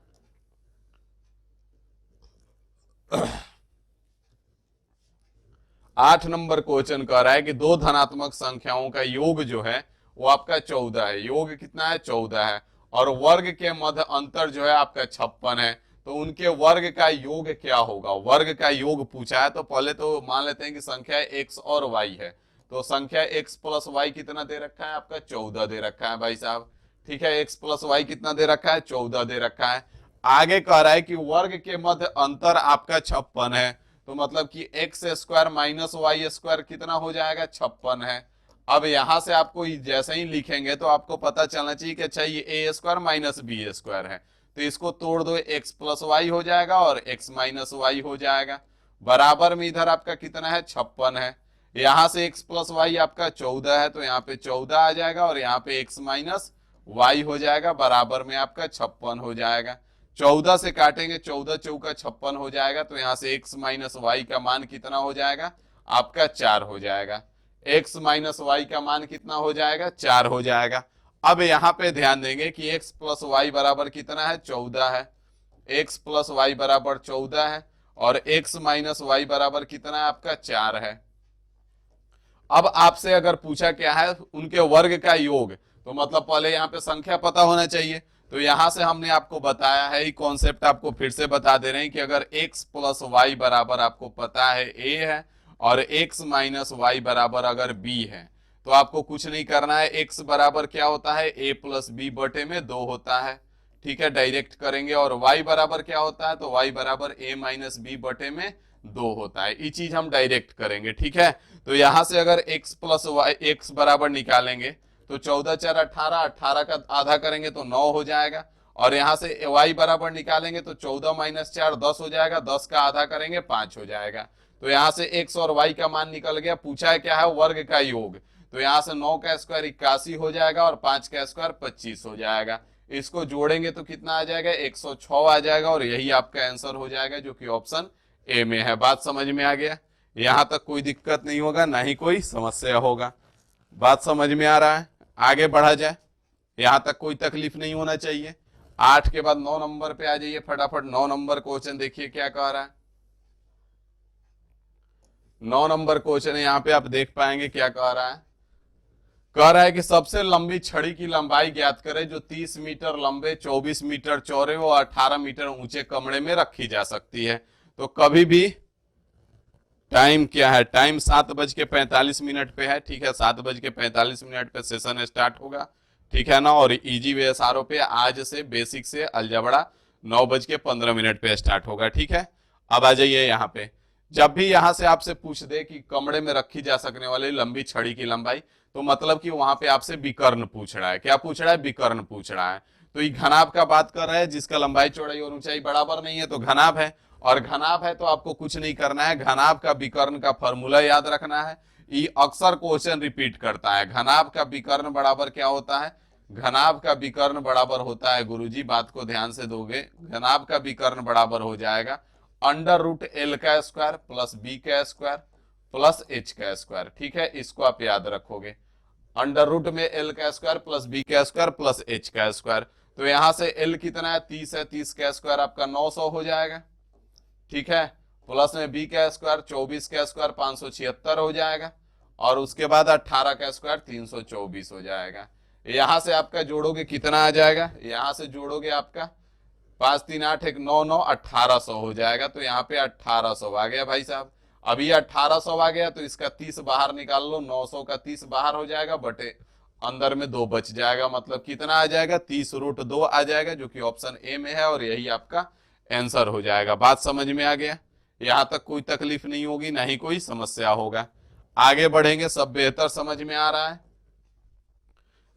8 नंबर क्वेश्चन कह रहा है कि दो धनात्मक संख्याओं का योग जो है वो आपका 14 है। योग कितना है? 14 है। और वर्ग के मध्य अंतर जो है आपका 56 है। तो उनके वर्ग का योग क्या होगा? वर्ग का योग पूछा है तो पहले तो मान लेते हैं कि संख्या x और y है। तो संख्या x प्लस वाई कितना दे रखा है? आपका 14 दे रखा है भाई साहब, ठीक है। x प्लस वाई कितना दे रखा है? 14 दे रखा है। आगे कह रहा है कि वर्ग के मध्य अंतर आपका 56 है। तो मतलब कि x square minus y square कितना हो जाएगा? 56 है। अब यहां से आपको जैसे ही लिखेंगे तो आपको पता चलना चाहिए कि अच्छा ये ए स्क्वायर माइनस बी स्क्वायर है। तो इसको तोड़ दो, एक्स प्लस वाई हो जाएगा और एक्स माइनस वाई हो जाएगा। बराबर में इधर आपका कितना है? 56 है। यहां से एक्स प्लस वाई आपका 14 है, तो यहाँ पे 14 आ जाएगा और यहाँ पे एक्स माइनस वाई हो जाएगा। बराबर में आपका 56 हो जाएगा। 14 से काटेंगे, 14 चौका 56 हो जाएगा। तो यहाँ से x माइनस वाई का मान कितना हो जाएगा? आपका 4 हो जाएगा। x माइनस वाई का मान कितना हो जाएगा? 4 हो जाएगा। अब यहाँ पे ध्यान देंगे कि x प्लस वाई बराबर कितना है? 14 है। x प्लस वाई बराबर 14 है और x माइनस वाई बराबर कितना है? आपका 4 है। अब आपसे अगर पूछा क्या है उनके वर्ग का योग, तो मतलब पहले यहाँ पे संख्या पता होना चाहिए। तो यहां से हमने आपको बताया है, कॉन्सेप्ट आपको फिर से बता दे रहे हैं कि अगर x प्लस वाई बराबर आपको पता है a है और x माइनस वाई बराबर अगर b है, तो आपको कुछ नहीं करना है। x बराबर क्या होता है? a प्लस बी बटे में 2 होता है, ठीक है, डायरेक्ट करेंगे। और y बराबर क्या होता है? तो y बराबर a माइनस बी बटे में 2 होता है। ये चीज हम डायरेक्ट करेंगे, ठीक है। तो यहां से अगर x प्लस वाई x बराबर निकालेंगे तो 14 4 18, 18 का आधा करेंगे तो 9 हो जाएगा। और यहां से y बराबर निकालेंगे तो 14 माइनस 4 10 हो जाएगा, 10 का आधा करेंगे 5 हो जाएगा। तो यहां से x और y का मान निकल गया। पूछा है क्या है? वर्ग का योग। तो यहां से 9 का स्क्वायर 81 हो जाएगा और 5 का स्क्वायर 25 हो जाएगा। इसको जोड़ेंगे तो कितना आ जाएगा? 106 आ जाएगा और यही आपका आंसर हो जाएगा, जो कि ऑप्शन ए में है। बात समझ में आ गया? यहां तक कोई दिक्कत नहीं होगा, ना ही कोई समस्या होगा। बात समझ में आ रहा है? आगे बढ़ा जाए, यहां तक कोई तकलीफ नहीं होना चाहिए। 8 के बाद 9 नंबर पे आ जाइए फटाफट। 9 नंबर क्वेश्चन देखिए क्या कह रहा है। 9 नंबर क्वेश्चन यहाँ पे आप देख पाएंगे क्या कह रहा है। कह रहा है कि सबसे लंबी छड़ी की लंबाई ज्ञात करें जो 30 मीटर लंबे, 24 मीटर चौड़े और 18 मीटर ऊंचे कमरे में रखी जा सकती है। तो कभी भी टाइम क्या है? टाइम 7:45 पे है, ठीक है। 7:45 पे सेशन स्टार्ट होगा। ठीक है ना। और इजी वे एसआरओ पे आज से बेसिक से अलजबड़ा 9:15 पे स्टार्ट होगा। ठीक है, अब आ जाइए यहाँ पे। जब भी यहां से आपसे पूछ दे कि कमरे में रखी जा सकने वाली लंबी छड़ी की लंबाई, तो मतलब कि वहां पे आपसे विकर्ण पूछ रहा है। क्या पूछ रहा है? विकर्ण पूछ रहा है। तो ये घनाभ का बात कर रहा है, जिसका लंबाई चौड़ाई और ऊंचाई बराबर नहीं है, तो घनाभ है। और घनाभ है तो आपको कुछ नहीं करना है, घनाभ का विकर्ण का फॉर्मूला याद रखना है। ये अक्सर क्वेश्चन रिपीट करता है। घनाभ का विकर्ण बराबर क्या होता है? घनाभ का विकर्ण बराबर होता है, गुरुजी बात को ध्यान से दोगे, घनाभ का विकर्ण बराबर हो जाएगा √L का स्क्वायर प्लस बी का स्क्वायर प्लस एच का स्क्वायर। ठीक है, इसको आप याद रखोगे। √ में L का स्क्वायर प्लस बी का स्क्वायर प्लस एच का स्क्वायर। तो यहां से L कितना है? 30 है, 30 का स्क्वायर आपका 900 हो जाएगा। ठीक है, प्लस में बी का स्क्वायर 24 का स्क्वायर 576 हो जाएगा। और उसके बाद 18 का स्क्वायर 324 हो जाएगा। यहां से आपका जोड़ोगे कितना आ जाएगा? यहां से जोड़ोगे आपका 5 3 8 1 9 9 1800 हो जाएगा। तो यहाँ पे 1800 आ गया भाई साहब। अभी 1800 आ गया तो इसका 30 बाहर निकाल लो, 900 का 30 बाहर हो जाएगा, बटे अंदर में 2 बच जाएगा। मतलब कितना आ जाएगा? 30√2 आ जाएगा, जो कि ऑप्शन ए में है, और यही आपका आंसर हो जाएगा। बात समझ में आ गया? यहां तक कोई तकलीफ नहीं होगी, ना ही कोई समस्या होगा। आगे बढ़ेंगे, सब बेहतर समझ में आ रहा है।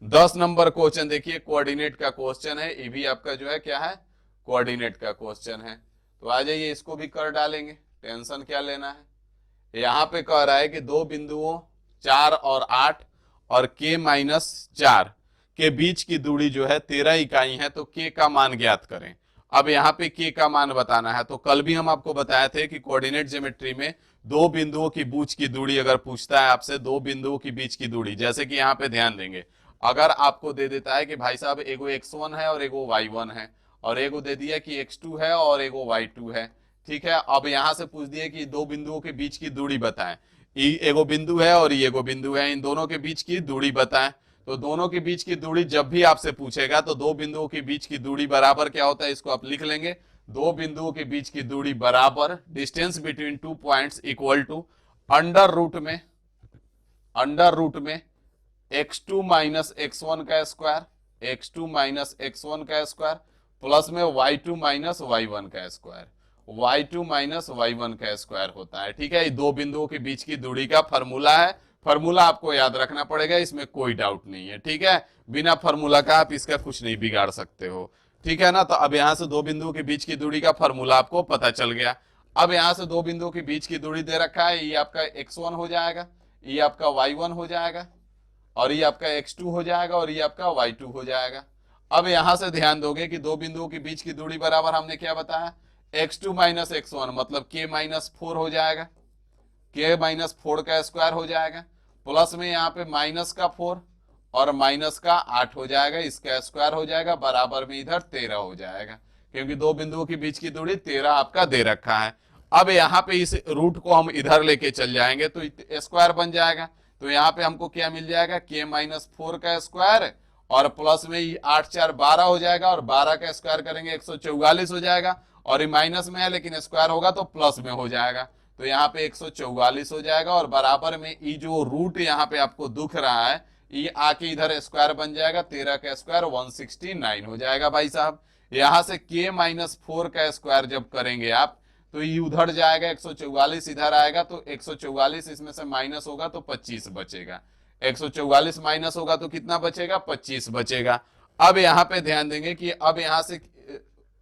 10 नंबर क्वेश्चन देखिए, कोऑर्डिनेट का क्वेश्चन है। ये भी आपका जो है क्या है? कोऑर्डिनेट का क्वेश्चन है। तो आ जाइए, इसको भी कर डालेंगे, टेंशन क्या लेना है। यहां पे कह रहा है कि दो बिंदुओं 4 और 8 और K-4 के बीच की दूरी जो है 13 इकाई है, तो K का मान ज्ञात करें। अब यहाँ पे K का मान बताना है। तो कल भी हम आपको बताए थे कि कोऑर्डिनेट ज्योमेट्री में दो बिंदुओं की बीच की दूरी अगर पूछता है आपसे, दो बिंदुओं की बीच की दूरी, जैसे कि यहाँ पे ध्यान देंगे, अगर आपको दे देता है कि भाई साहब एगो x1 है और एगो y1 है, और एगो दे दिया कि x2 है और एगो y2 है। ठीक है, अब यहां से पूछ दिया कि दो बिंदुओं के बीच की दूरी बताएं। एगो बिंदु है और ये एगो बिंदु है, इन दोनों के बीच की दूरी बताएं। तो दोनों के बीच की दूरी जब भी आपसे पूछेगा तो दो बिंदुओं के बीच की दूरी बराबर क्या होता है, इसको आप लिख लेंगे। दो बिंदुओं के बीच की दूरी बराबर distance between 2 points equal to under root में x2 माइनस x1 का स्क्वायर, x2 माइनस x1 का स्क्वायर प्लस में y2 माइनस y1 का स्क्वायर, y2 माइनस y1 का स्क्वायर होता है। ठीक है, ये दो बिंदुओं के बीच की दूरी का फॉर्मूला है। फॉर्मूला आपको याद रखना पड़ेगा, इसमें कोई डाउट नहीं है। ठीक है, बिना फॉर्मूला का आप इसका कुछ नहीं बिगाड़ सकते हो। ठीक है ना। तो अब यहां से दो बिंदुओं के बीच की दूरी का फॉर्मूला आपको पता चल गया। अब यहां से दो बिंदुओं के बीच की दूरी दे रखा है, ये आपका x1 हो जाएगा, ये आपका y1 हो जाएगा, और ये आपका x2 हो जाएगा, और ये आपका y2 हो जाएगा। अब यहां से ध्यान दोगे कि दो बिंदुओं के बीच की दूरी बराबर हमने क्या बताया? x2 माइनस x1 मतलब K-4 हो जाएगा, K-4 का स्क्वायर हो जाएगा, प्लस में यहाँ पे माइनस का 4 और माइनस का 8 हो जाएगा, इसका स्क्वायर हो जाएगा, बराबर में इधर 13 हो जाएगा, क्योंकि दो बिंदुओं के बीच की दूरी 13 आपका दे रखा है। अब यहाँ पे इस रूट को हम इधर लेके चल जाएंगे तो स्क्वायर बन जाएगा। तो यहाँ पे हमको क्या मिल जाएगा? K-4 का स्क्वायर और प्लस में 8 4 12 हो जाएगा, और 12 का स्क्वायर करेंगे 144 हो जाएगा, और ये माइनस में है लेकिन स्क्वायर होगा तो प्लस में हो जाएगा। तो यहाँ पे 144 हो जाएगा, और बराबर में ये जो रूट यहाँ पे आपको दिख रहा है, ये आके इधर स्क्वायर बन जाएगा, 13 का स्क्वायर 169 हो जाएगा भाई साहब। यहां से K-4 का स्क्वायर जब करेंगे आप, तो ये उधर जाएगा, 144 इधर आएगा, तो 144 इसमें से माइनस होगा तो 25 बचेगा। 144 माइनस होगा तो कितना बचेगा? 25 बचेगा। अब यहाँ पे ध्यान देंगे कि अब यहां से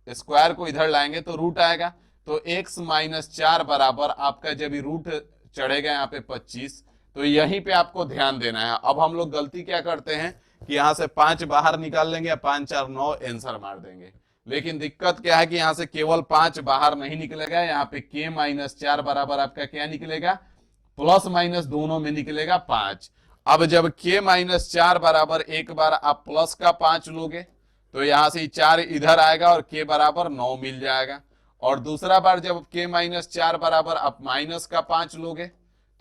स्क्वायर को इधर लाएंगे तो रूट आएगा, तो x-4 बराबर आपका जब रूट चढ़ेगा यहाँ पे 25, तो यहीं पे आपको ध्यान देना है। अब हम लोग गलती क्या करते हैं कि यहां से 5 बाहर निकाल लेंगे, 5 4 9 आंसर मार देंगे। लेकिन दिक्कत क्या है कि यहां से केवल 5 बाहर नहीं निकलेगा, यहाँ पे K-4 बराबर आपका क्या निकलेगा? प्लस माइनस दोनों में निकलेगा 5। अब जब K-4 बराबर एक बार आप प्लस का 5 लोगे तो यहां से 4 इधर आएगा और K बराबर 9 मिल जाएगा, और दूसरा बार जब K-4 बराबर आप माइनस का 5 लोगे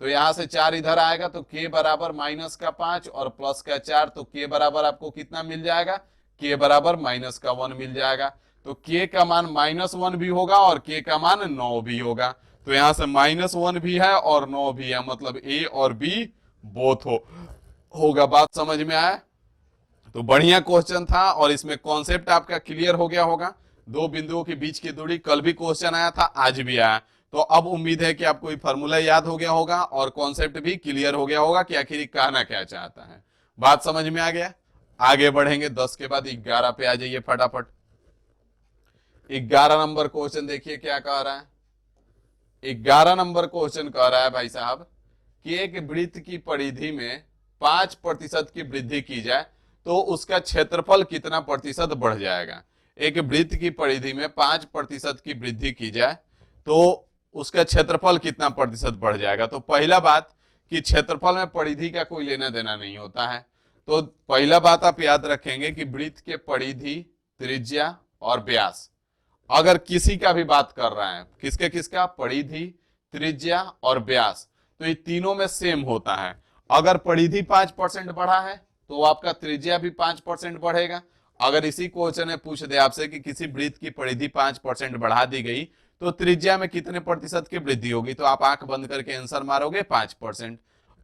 तो यहां से 4 इधर आएगा, तो K बराबर माइनस का 5 और प्लस का 4, तो K बराबर आपको कितना मिल जाएगा? K बराबर माइनस का 1 मिल जाएगा। तो K का मान -1 भी होगा और K का मान 9 भी होगा। तो यहां से -1 भी है और 9 भी है, मतलब A और B बोथ होगा। बात समझ में आया? तो बढ़िया क्वेश्चन था और इसमें कॉन्सेप्ट आपका क्लियर हो गया होगा। दो बिंदुओं के बीच की दूरी, कल भी क्वेश्चन आया था, आज भी आया। तो अब उम्मीद है कि आपको ये फॉर्मूला याद हो गया होगा और कॉन्सेप्ट भी क्लियर हो गया होगा कि आखिर कहना क्या चाहता है। बात समझ में आ गया। आगे बढ़ेंगे, 10 के बाद 11 पे आ जाइए फटाफट। 11 नंबर क्वेश्चन देखिए क्या कह रहा है। 11 नंबर क्वेश्चन कह रहा है भाई साहब कि एक वृत्त की परिधि में 5% की वृद्धि की जाए तो उसका क्षेत्रफल कितना प्रतिशत बढ़ जाएगा। एक वृत्त की परिधि में 5% की वृद्धि की जाए तो उसका क्षेत्रफल कितना प्रतिशत बढ़ जाएगा। तो पहला बात कि क्षेत्रफल में परिधि का कोई लेना देना नहीं होता है। तो पहला बात आप याद रखेंगे कि वृत्त के परिधि, त्रिज्या और व्यास, अगर किसी का भी बात कर रहा है, किसके किसका, परिधि, त्रिज्या और व्यास, तो ये तीनों में सेम होता है। अगर परिधि 5% बढ़ा है तो आपका त्रिज्या भी 5% बढ़ेगा। अगर इसी क्वेश्चन में पूछ दे आपसे कि किसी वृत्त की परिधि 5% बढ़ा दी गई तो त्रिज्या में कितने प्रतिशत की वृद्धि होगी, तो आप आंख बंद करके आंसर मारोगे 5%।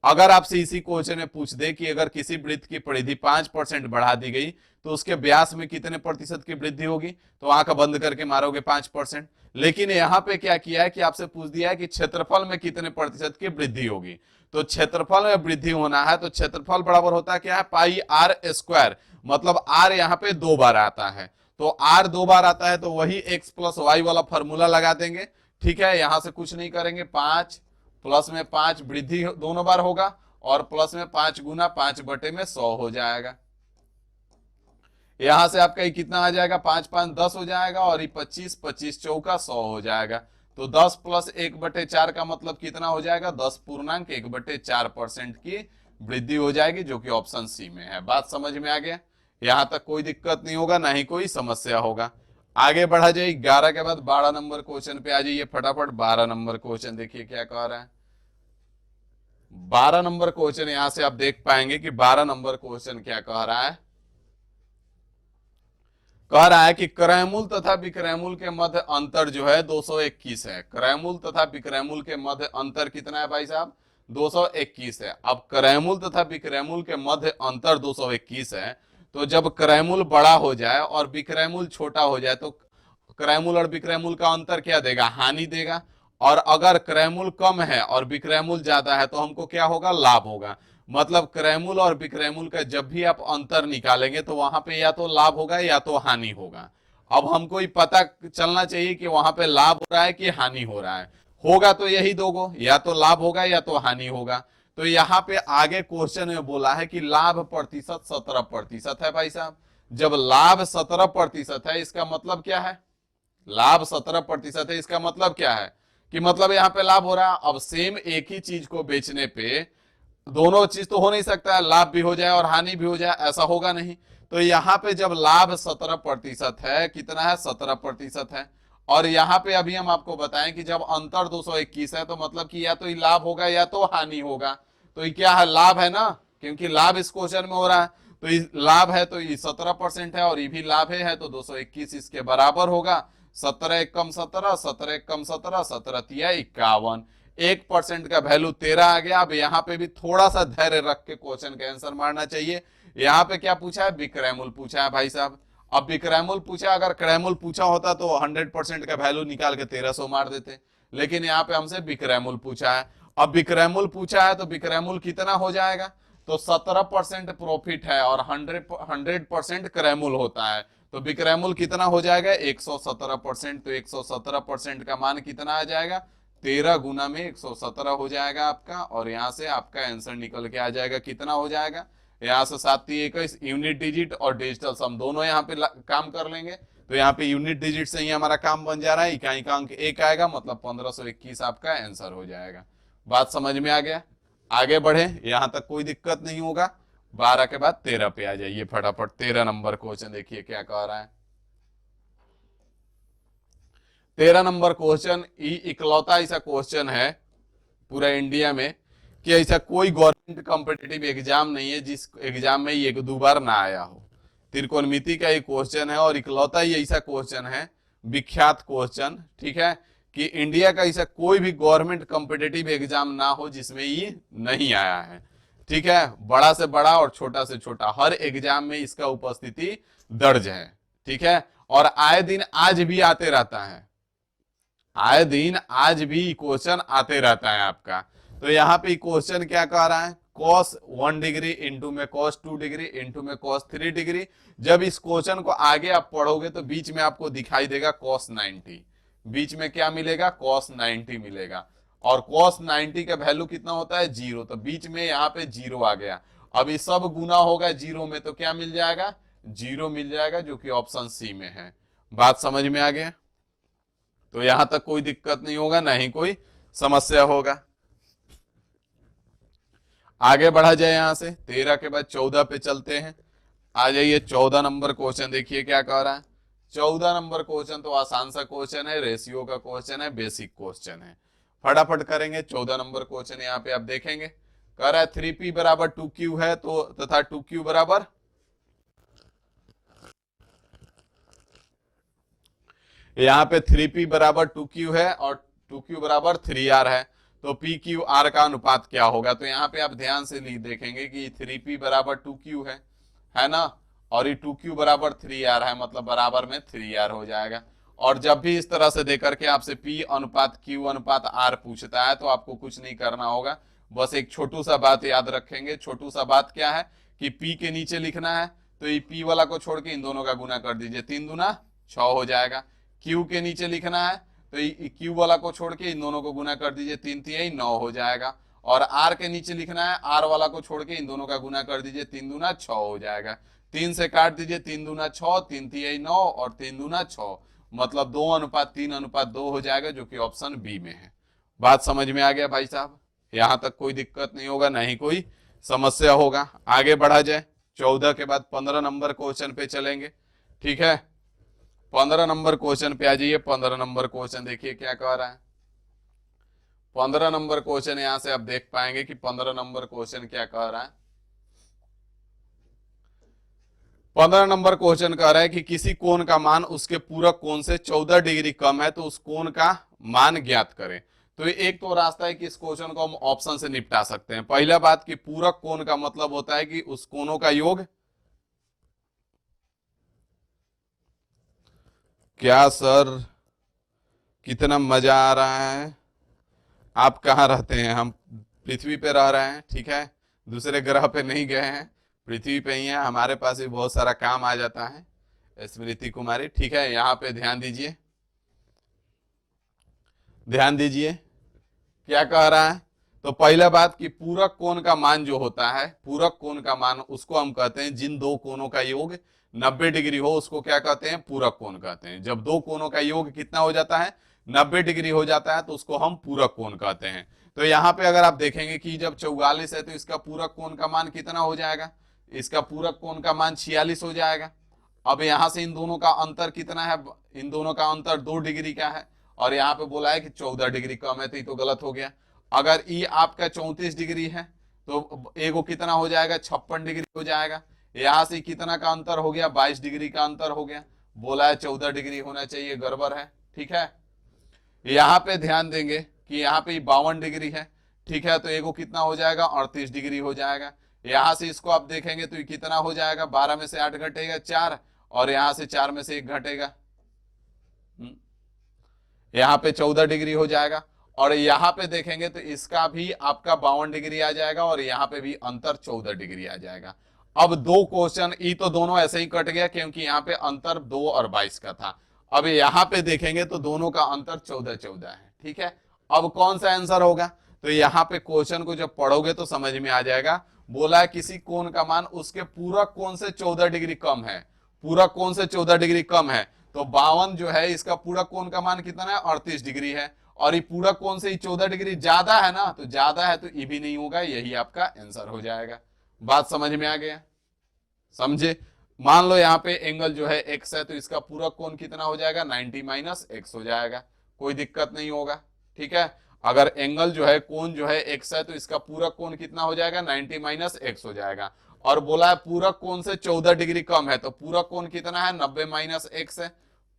अगर आपसे इसी क्वेश्चन में पूछ दे कि अगर किसी वृत्त की परिधि 5% बढ़ा दी गई तो उसके व्यास में कितने प्रतिशत की वृद्धि होगी, तो आंख बंद करके मारोगे 5%। लेकिन यहाँ पे क्या किया है कि आपसे पूछ दिया है कि क्षेत्रफल में कितने प्रतिशत की वृद्धि होगी। तो क्षेत्रफल में वृद्धि होना है तो क्षेत्रफल बराबर होता है क्या है, पाई आर स्क्वायर। मतलब आर यहाँ पे 2 बार आता है, तो आर 2 बार आता है तो वही एक्स प्लस वाई वाला फॉर्मूला लगा देंगे। ठीक है, यहां से कुछ नहीं करेंगे, 5 प्लस में 5 वृद्धि दोनों बार होगा और प्लस में 5 गुना 5/100 हो जाएगा। यहां से आपका ये कितना आ जाएगा, 5 5 10 हो जाएगा और ये 25 25 चौका 100 हो जाएगा। तो 10 प्लस 1/4 का मतलब कितना हो जाएगा, 10.1/4% की वृद्धि हो जाएगी, जो कि ऑप्शन सी में है। बात समझ में आ गया। यहां तक कोई दिक्कत नहीं होगा, ना ही कोई समस्या होगा। आगे बढ़ा जाए, 11 के बाद 12 नंबर क्वेश्चन पे आ जाइए फटाफट। 12 नंबर क्वेश्चन देखिए क्या कह रहा है। 12 नंबर क्वेश्चन यहां से आप देख पाएंगे कि 12 नंबर क्वेश्चन क्या कह रहा है। कह रहा है कि क्रयमूल तथा विक्रयमूल के मध्य अंतर जो है 221 है। क्रयमूल तथा विक्रयमूल के मध्य अंतर कितना है भाई साहब, 221 है। अब क्रयमूल तथा विक्रयमूल के मध्य अंतर 221 है, तो जब क्रयमूल बड़ा हो जाए और विक्रयमूल छोटा हो जाए तो क्रयमूल और विक्रयमूल का अंतर क्या देगा, हानि देगा। और अगर क्रयमूल कम है और विक्रयमूल ज्यादा है तो हमको क्या होगा, लाभ होगा। मतलब क्रयमूल और विक्रयमूल का जब भी आप अंतर निकालेंगे तो वहां पे या तो लाभ होगा या तो हानि होगा। अब हमको ये पता चलना चाहिए कि वहां पे लाभ हो रहा है कि हानि हो रहा है। होगा तो यही दोगो, या तो लाभ होगा या तो हानि होगा। तो यहाँ पे आगे क्वेश्चन में बोला है कि लाभ प्रतिशत 17% है भाई साहब। जब लाभ 17% है इसका मतलब क्या है, लाभ 17% है इसका मतलब क्या है कि मतलब यहाँ पे लाभ हो रहा है। अब सेम एक ही चीज को बेचने पे दोनों चीज तो हो नहीं सकता है, लाभ भी हो जाए और हानि भी हो जाए, ऐसा होगा नहीं। तो यहाँ पे जब लाभ 17% है, कितना है, 17% है। और यहाँ पे अभी हम आपको बताएं कि जब अंतर 221 है तो मतलब कि या तो ये लाभ होगा या तो हानि होगा। तो ये क्या है, लाभ है ना, क्योंकि लाभ इस क्वेश्चन में हो रहा है। तो ये लाभ है तो ये 17% है और ये भी लाभ है तो 221 इसके बराबर होगा। 17 एक कम 17, 17 एक कम 17, 17 तिया 51। 1% का वैल्यू 13 आ गया। अब यहाँ पे भी थोड़ा सा धैर्य रख के क्वेश्चन का आंसर मारना चाहिए। यहाँ पे क्या पूछा है, विक्रयमूल पूछा है भाई साहब। अब विक्रयमूल पूछा, अगर क्रयमूल पूछा होता तो 100% का वैल्यू निकाल के 1300 मार देते, लेकिन यहाँ पे हमसे विक्रयमूल पूछा है। अब विक्रयमूल पूछा है तो विक्रयमूल कितना हो जाएगा, तो 17% प्रॉफिट है और 100% क्रयमूल होता है, तो विक्रयमूल कितना हो जाएगा, 117%। तो 117% का मान कितना आ जाएगा, 13 गुना में 117 हो जाएगा आपका। और यहां से आपका आंसर निकल के आ जाएगा, कितना हो जाएगा, यहाँ से 7×21 यूनिट डिजिट और डिजिटल सम दोनों यहाँ पे काम कर लेंगे। तो यहाँ पे यूनिट डिजिट से ही हमारा काम बन जा रहा है। इकाई का अंक 1 आएगा, मतलब 1521 आपका आंसर हो जाएगा। बात समझ में आ गया। आगे बढ़े, यहां तक कोई दिक्कत नहीं होगा। 12 के बाद 13 पे आ जाइए फटाफट। 13 नंबर क्वेश्चन देखिए क्या कह रहा है। 13 नंबर क्वेश्चन इकलौता ऐसा क्वेश्चन है पूरा इंडिया में कि ऐसा कोई गवर्नमेंट कॉम्पिटिटिव एग्जाम नहीं है जिस एग्जाम में ये 2 बार ना आया हो। त्रिकोणमिति का ये क्वेश्चन है और इकलौता ही ऐसा क्वेश्चन है, विख्यात क्वेश्चन, ठीक है, कि इंडिया का ऐसा कोई भी गवर्नमेंट कॉम्पिटिटिव एग्जाम ना हो जिसमें ये नहीं आया है। ठीक है, बड़ा से बड़ा और छोटा से छोटा, हर एग्जाम में इसका उपस्थिति दर्ज है। ठीक है, और आए दिन आज भी आते रहता है, आए दिन आज भी क्वेश्चन आते रहता है आपका। तो यहाँ पे क्वेश्चन क्या कह रहा है, cos 1 डिग्री इंटू में cos 2 डिग्री इंटू में cos 3 डिग्री। जब इस क्वेश्चन को आगे आप पढ़ोगे तो बीच में आपको दिखाई देगा cos 90, बीच में क्या मिलेगा, cos 90 मिलेगा। और cos 90 का वैल्यू कितना होता है, 0, तो बीच में यहाँ पे 0 आ गया। अब ये सब गुना होगा 0 में तो क्या मिल जाएगा, 0 मिल जाएगा, जो कि ऑप्शन सी में है। बात समझ में आ गया, तो यहां तक कोई दिक्कत नहीं होगा, ना ही कोई समस्या होगा। आगे बढ़ा जाए, यहां से 13 के बाद 14 पे चलते हैं। आ जाइए 14 नंबर क्वेश्चन, देखिए क्या कह रहा है। 14 नंबर क्वेश्चन तो आसान सा क्वेश्चन है, रेशियो का क्वेश्चन है, बेसिक क्वेश्चन है, फटाफट करेंगे। 14 नंबर क्वेश्चन यहाँ पे आप देखेंगे, कह रहा है 3p बराबर 2q है, तो तथा 2q बराबर, यहाँ पे 3p बराबर 2q है और 2q बराबर 3r है, तो p q r का अनुपात क्या होगा। तो यहाँ पे आप ध्यान से देखेंगे कि 3p बराबर 2q है ना, और ये 2q बराबर 3r है, मतलब बराबर में 3r हो जाएगा। और जब भी इस तरह से देकर के आपसे p अनुपात q अनुपात r पूछता है तो आपको कुछ नहीं करना होगा, बस एक छोटू सा बात याद रखेंगे। छोटू सा बात क्या है कि p के नीचे लिखना है तो ये p वाला को छोड़ के इन दोनों का गुना कर दीजिए, 3 दूना 6 हो जाएगा। Q के नीचे लिखना है तो Q वाला को छोड़ के इन दोनों को गुना कर दीजिए, 3 तिहाई 9 हो जाएगा। और R के नीचे लिखना है, R वाला को छोड़ के इन दोनों का गुना कर दीजिए, 3 दूना 6 हो जाएगा। 3 से काट दीजिए, 3 दूना 6, 3 तिहाई 9 और 3 दूना 6, मतलब 2 अनुपात 3 अनुपात 2 हो जाएगा, जो कि ऑप्शन बी में है। बात समझ में आ गया भाई साहब, यहां तक कोई दिक्कत नहीं होगा, ना ही कोई समस्या होगा। आगे बढ़ा जाए, 14 के बाद 15 नंबर क्वेश्चन पे चलेंगे। ठीक है, 15 नंबर क्वेश्चन पे आ जाइए। 15 नंबर क्वेश्चन देखिए क्या कह रहा है। 15 नंबर क्वेश्चन यहां से आप देख पाएंगे कि 15 नंबर क्वेश्चन क्या कह रहा है। 15 नंबर क्वेश्चन कह रहा है कि किसी कोण का मान उसके पूरक कोण से 14 डिग्री कम है, तो उस कोण का मान ज्ञात करें। तो एक तो रास्ता है कि इस क्वेश्चन को हम ऑप्शन से निपटा सकते हैं। पहला बात कि पूरक कोण का मतलब होता है कि उस कोणों का योग। क्या सर, कितना मजा आ रहा है। आप कहाँ रहते हैं, हम पृथ्वी पे रह रहे हैं, ठीक है, दूसरे ग्रह पे नहीं गए हैं, पृथ्वी पे ही हैं। हमारे पास भी बहुत सारा काम आ जाता है। स्मृति कुमारी, ठीक है, यहाँ पे ध्यान दीजिए, ध्यान दीजिए क्या कह रहा है। तो पहला बात कि पूरक कोण का मान जो होता है, पूरक कोण का मान उसको हम कहते हैं जिन दो कोणों का योग 90 डिग्री हो, उसको क्या कहते हैं, पूरक कोण कहते हैं। जब दो कोणों का योग कितना हो जाता है, 90 डिग्री हो जाता है, तो उसको हम पूरक कोण कहते हैं। तो यहाँ पे अगर आप देखेंगे कि जब 44 है तो इसका पूरक कोण का मान कितना हो जाएगा, इसका पूरक कोण का मान 46 हो जाएगा। अब यहां से इन दोनों का अंतर कितना है, इन दोनों का अंतर 2 डिग्री का है, और यहाँ पे बोला है कि 14 डिग्री कम है, तो ये तो गलत हो गया। अगर ई आपका 34 डिग्री है तो एगो कितना हो जाएगा, 56 डिग्री हो जाएगा। यहां से कितना का अंतर हो गया, 22 डिग्री का अंतर हो गया। बोला है 14 डिग्री होना चाहिए, गड़बड़ है। ठीक है, यहाँ पे ध्यान देंगे कि यहाँ पे 52 डिग्री है, ठीक है, तो एगो कितना हो जाएगा, 38 डिग्री हो जाएगा। यहां से इसको आप देखेंगे तो ये कितना हो जाएगा, 12 में से 8 घटेगा 4, और यहां से 4 में से 1 घटेगा, यहाँ पे 14 डिग्री हो जाएगा। और यहाँ पे देखेंगे तो इसका भी आपका 52 डिग्री आ जाएगा, और यहाँ पे भी अंतर 14 डिग्री आ जाएगा। अब दो क्वेश्चन ई तो दोनों ऐसे ही कट गया, क्योंकि यहाँ पे अंतर 2 और 22 का था। अब यहाँ पे देखेंगे तो दोनों का अंतर 14 14 है। ठीक है, अब कौन सा आंसर होगा, तो यहाँ पे क्वेश्चन को जब पढ़ोगे तो समझ में आ जाएगा। बोला है किसी कोण का मान उसके पूरक कोण से 14 डिग्री कम है, पूरक कोण से 14 डिग्री कम है, तो 52 जो है इसका पूरक कोण का मान कितना है, 38 डिग्री है। और ये पूरक कोण से 14 डिग्री ज्यादा है ना, तो ज्यादा है तो ये भी नहीं होगा, यही आपका आंसर हो जाएगा। बात समझ में आ गया, समझे। मान लो यहाँ पे एंगल जो है x है, तो इसका पूरक कोण कितना हो जाएगा, 90 माइनस x हो जाएगा, कोई दिक्कत नहीं होगा। ठीक है, अगर एंगल जो है कोण जो है x है, तो इसका पूरक कोण कितना हो जाएगा, 90 माइनस x हो जाएगा। और बोला है पूरक कोण से 14 डिग्री कम है, तो पूरक कोण कितना है, 90 माइनस x है।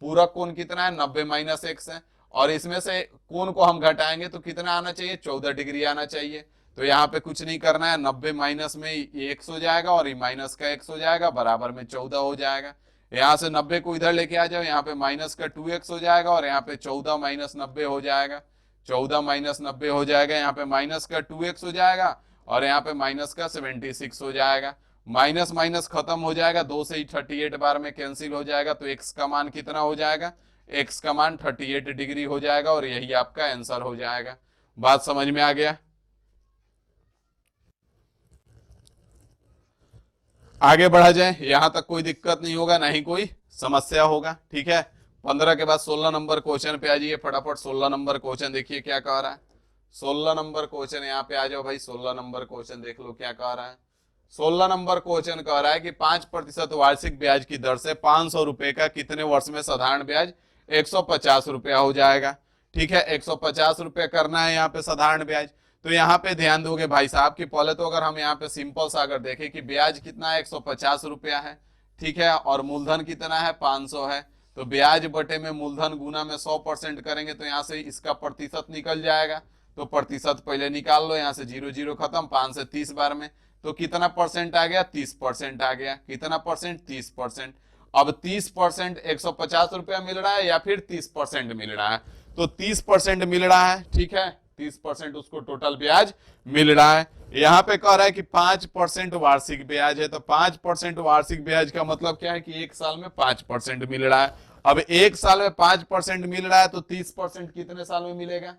पूरक कोण कितना है, 90 माइनस x है, और इसमें से कोण को हम घटाएंगे तो कितना आना चाहिए, 14 डिग्री आना चाहिए। तो यहाँ पे कुछ नहीं करना है, 90 माइनस में ये x हो जाएगा और ये माइनस का x हो जाएगा, बराबर में 14 हो जाएगा। यहाँ से 90 को इधर लेके आ जाओ, यहाँ पे माइनस का 2x हो जाएगा और यहाँ पे 14 माइनस 90 हो जाएगा, 14 माइनस 90 हो जाएगा, यहाँ पे माइनस का 2x हो जाएगा और यहाँ पे माइनस का 76 हो जाएगा। माइनस माइनस खत्म हो जाएगा, 2 से ही 38 बार में कैंसिल हो जाएगा, तो x का मान कितना हो जाएगा, x का मान 38 डिग्री हो जाएगा और यही आपका आंसर हो जाएगा। बात समझ में आ गया? आगे बढ़ा जाए, यहां तक कोई दिक्कत नहीं होगा, ना ही कोई समस्या होगा, ठीक है। 15 के बाद 16 नंबर क्वेश्चन पे आ जाइए फटाफट। 16 नंबर क्वेश्चन देखिए क्या कह रहा है। 16 नंबर क्वेश्चन यहाँ पे आ जाओ भाई। 16 नंबर क्वेश्चन देख लो क्या कह रहा है। 16 नंबर क्वेश्चन कह रहा है कि 5% वार्षिक ब्याज की दर से 500 रुपए का कितने वर्ष में साधारण ब्याज 150 रुपया हो जाएगा। ठीक है, 150 रुपया करना है यहाँ पे साधारण ब्याज। तो यहाँ पे ध्यान दोगे भाई साहब कि पहले तो अगर हम यहाँ पे सिंपल सा अगर देखें कि ब्याज कितना है 150 रुपया है, ठीक है, और मूलधन कितना है 500 है, तो ब्याज बटे में मूलधन गुना में 100% करेंगे तो यहाँ से इसका प्रतिशत निकल जाएगा। तो प्रतिशत पहले निकाल लो, यहाँ से 0 0 खत्म, 5 से 30 बार में, तो कितना परसेंट आ गया 30% आ गया। कितना परसेंट 30%। अब 30% 150 रुपया मिल रहा है या फिर 30% मिल रहा है, तो 30% मिल रहा है, ठीक है, 30% उसको टोटल ब्याज मिल रहा है। यहाँ पे कह रहा है कि 5% वार्षिक ब्याज है, तो 5% वार्षिक ब्याज का मतलब क्या है कि एक साल में 5% मिल रहा है। अब एक साल में 5% मिल रहा है तो 30% कितने साल में मिलेगा,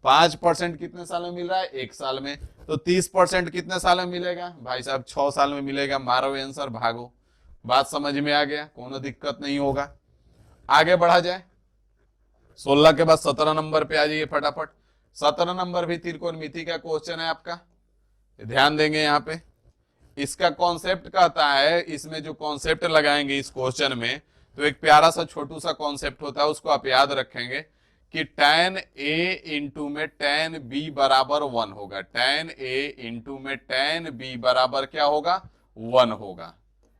5% कितने साल में मिल रहा है, एक साल में, तो 30% कितने साल में मिलेगा भाई साहब, 6 साल में मिलेगा। मारो आंसर, भागो। बात समझ में आ गया, कोनो दिक्कत नहीं होगा। आगे बढ़ा जाए, 16 के बाद 17 नंबर पे आ जाइए फटाफट। 17 नंबर भी त्रिकोणमिति का क्वेश्चन है आपका, ध्यान देंगे यहाँ पे। इसका कॉन्सेप्ट कहता है, इसमें जो कॉन्सेप्ट लगाएंगे इस क्वेश्चन में, तो एक प्यारा सा छोटू सा कॉन्सेप्ट होता है, उसको आप याद रखेंगे कि tan a इंटू में tan b बराबर 1 होगा। tan a इंटू में tan b बराबर क्या होगा, 1 होगा।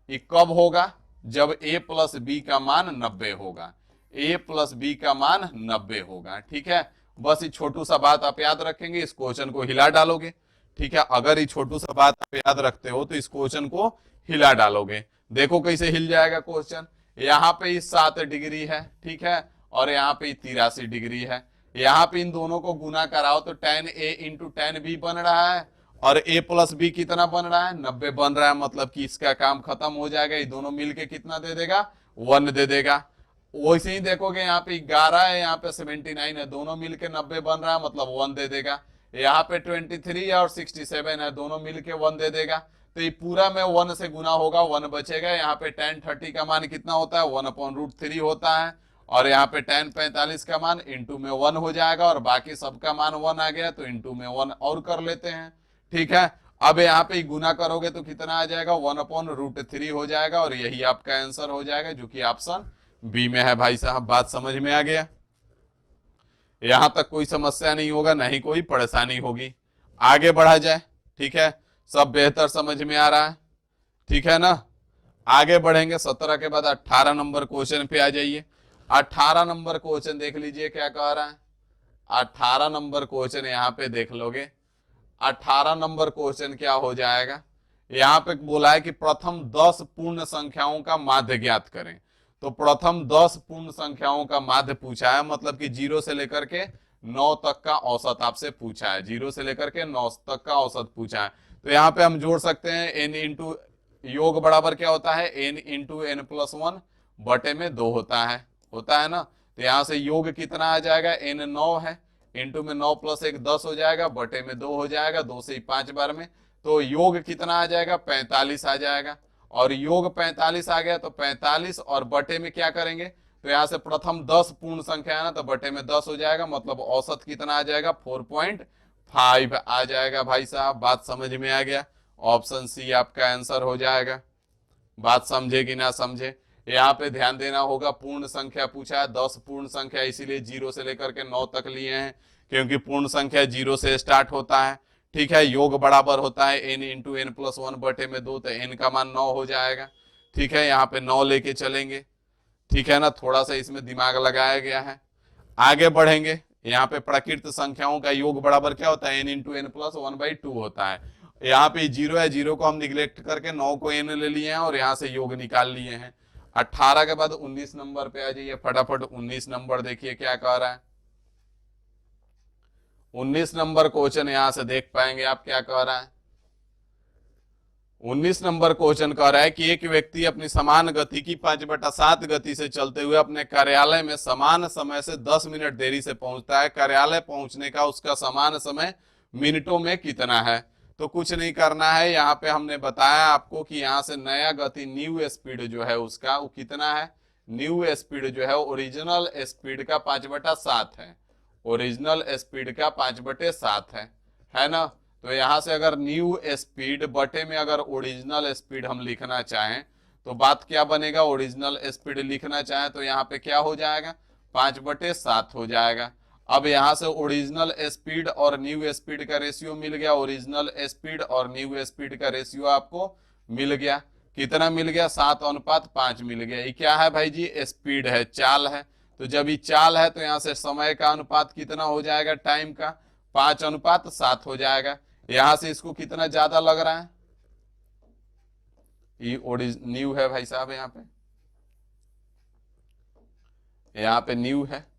ये कब होगा, जब a प्लस बी का मान 90 होगा। a प्लस बी का मान 90 होगा, ठीक है। बस ये छोटू सा बात आप याद रखेंगे, इस क्वेश्चन को हिला डालोगे, ठीक है। अगर ये छोटू सा बात आप याद रखते हो तो इस क्वेश्चन को हिला डालोगे। देखो कैसे हिल जाएगा क्वेश्चन। यहाँ पे 7 डिग्री है, ठीक है, और यहाँ पे 83 डिग्री है। यहाँ पे इन दोनों को गुना कराओ तो tan a into tan b बन रहा है, और a प्लस बी कितना बन रहा है, 90 बन रहा है। मतलब कि इसका काम खत्म हो जाएगा, ये दोनों मिलके कितना दे देगा, 1 दे देगा। वैसे ही देखोगे यहाँ पे 11 है, यहाँ पे 79 है, दोनों मिलके 90 बन रहा है, मतलब 1 दे देगा। यहाँ पे 23 और 67 है, दोनों मिलके 1 दे देगा। तो ये पूरा में 1 से गुना होगा, 1 बचेगा। यहाँ पे tan 30 का मान कितना होता है, 1/√3 होता है, और यहाँ पे tan 45 का मान इंटू में 1 हो जाएगा, और बाकी सबका मान 1 आ गया तो इंटू में 1 और कर लेते हैं, ठीक है। अब यहाँ पे गुना करोगे तो कितना आ जाएगा, 1/√3 हो जाएगा, और यही आपका आंसर हो जाएगा, जो कि ऑप्शन बी में है। भाई साहब बात समझ में आ गया, यहां तक कोई समस्या नहीं होगा, नहीं कोई परेशानी होगी। आगे बढ़ा जाए, ठीक है, सब बेहतर समझ में आ रहा है, ठीक है ना। आगे बढ़ेंगे, 17 के बाद 18 नंबर क्वेश्चन पे आ जाइए। 18 नंबर क्वेश्चन देख लीजिए क्या कह रहा है। 18 नंबर क्वेश्चन यहाँ पे देख लोगे। 18 नंबर क्वेश्चन क्या हो जाएगा, यहाँ पे बोला है कि प्रथम 10 पूर्ण संख्याओं का माध्य ज्ञात करें। तो प्रथम 10 पूर्ण संख्याओं का माध्य पूछा है, मतलब कि 0 से लेकर के 9 तक का औसत आपसे पूछा है। 0 से लेकर के 9 तक का औसत पूछा है। तो यहाँ पे हम जोड़ सकते हैं n इंटू योग बराबर क्या होता है, n इंटू n प्लस 1 बटे में 2 होता है ना। तो यहाँ से योग कितना आ जाएगा, n 9 है, इंटू में 9 प्लस 1 10 हो जाएगा, बटे में 2 हो जाएगा, 2 से ही 5 बार में, तो योग कितना आ जाएगा, 45 आ जाएगा। और योग 45 आ गया तो 45 और बटे में क्या करेंगे, तो यहाँ से प्रथम 10 पूर्ण संख्या है ना, तो बटे में 10 हो जाएगा, मतलब औसत कितना आ जाएगा, 4.5 आ जाएगा। भाई साहब बात समझ में आ गया, ऑप्शन सी आपका आंसर हो जाएगा। बात समझे कि ना समझे, यहाँ पे ध्यान देना होगा। पूर्ण संख्या पूछा है, 10 पूर्ण संख्या, इसीलिए 0 से लेकर के 9 तक लिए हैं, क्योंकि पूर्ण संख्या 0 से स्टार्ट होता है, ठीक है। योग बराबर होता है n इंटू n प्लस 1 बटे में 2, तो n का मान 9 हो जाएगा, ठीक है। यहाँ पे 9 लेके चलेंगे, ठीक है ना, थोड़ा सा इसमें दिमाग लगाया गया है। आगे बढ़ेंगे, यहाँ पे प्रकृत संख्याओं का योग बराबर क्या होता है, एन इंटू एन प्लस 1/2 होता है। यहाँ पे जीरो है, जीरो को हम निगलेक्ट करके 9 को एन ले लिए हैं और यहाँ से योग निकाल लिए हैं। 18 के बाद 19 नंबर पे आ जाइए फटाफट। 19 नंबर देखिए क्या कह रहा है। 19 नंबर क्वेश्चन यहां से देख पाएंगे आप क्या कह रहा है। 19 नंबर क्वेश्चन कह रहा है कि एक व्यक्ति अपनी समान गति की 5/7 गति से चलते हुए अपने कार्यालय में समान समय से 10 मिनट देरी से पहुंचता है। कार्यालय पहुंचने का उसका समान समय मिनटों में कितना है। तो कुछ नहीं करना है, यहाँ पे हमने बताया आपको कि यहाँ से नया गति न्यू स्पीड जो है उसका वो कितना है, न्यू स्पीड जो है ओरिजिनल स्पीड का 5/7 है। ओरिजिनल स्पीड का 5/7 है ना। तो यहां से अगर न्यू स्पीड बटे में अगर ओरिजिनल स्पीड हम लिखना चाहें तो बात क्या बनेगा, ओरिजिनल स्पीड लिखना चाहें तो यहाँ पे क्या हो जाएगा, 5/7 हो जाएगा। अब यहां से ओरिजिनल स्पीड और न्यू स्पीड का रेशियो मिल गया। ओरिजिनल स्पीड और न्यू स्पीड का रेशियो आपको मिल गया। कितना मिल गया, 7:5 मिल गया। ये क्या है भाई जी, स्पीड है, चाल है। तो जब ये चाल है तो यहां से समय का अनुपात कितना हो जाएगा, टाइम का 5:7 हो जाएगा। यहां से इसको कितना ज्यादा लग रहा है, ये न्यू है भाई साहब, यहाँ पे न्यू है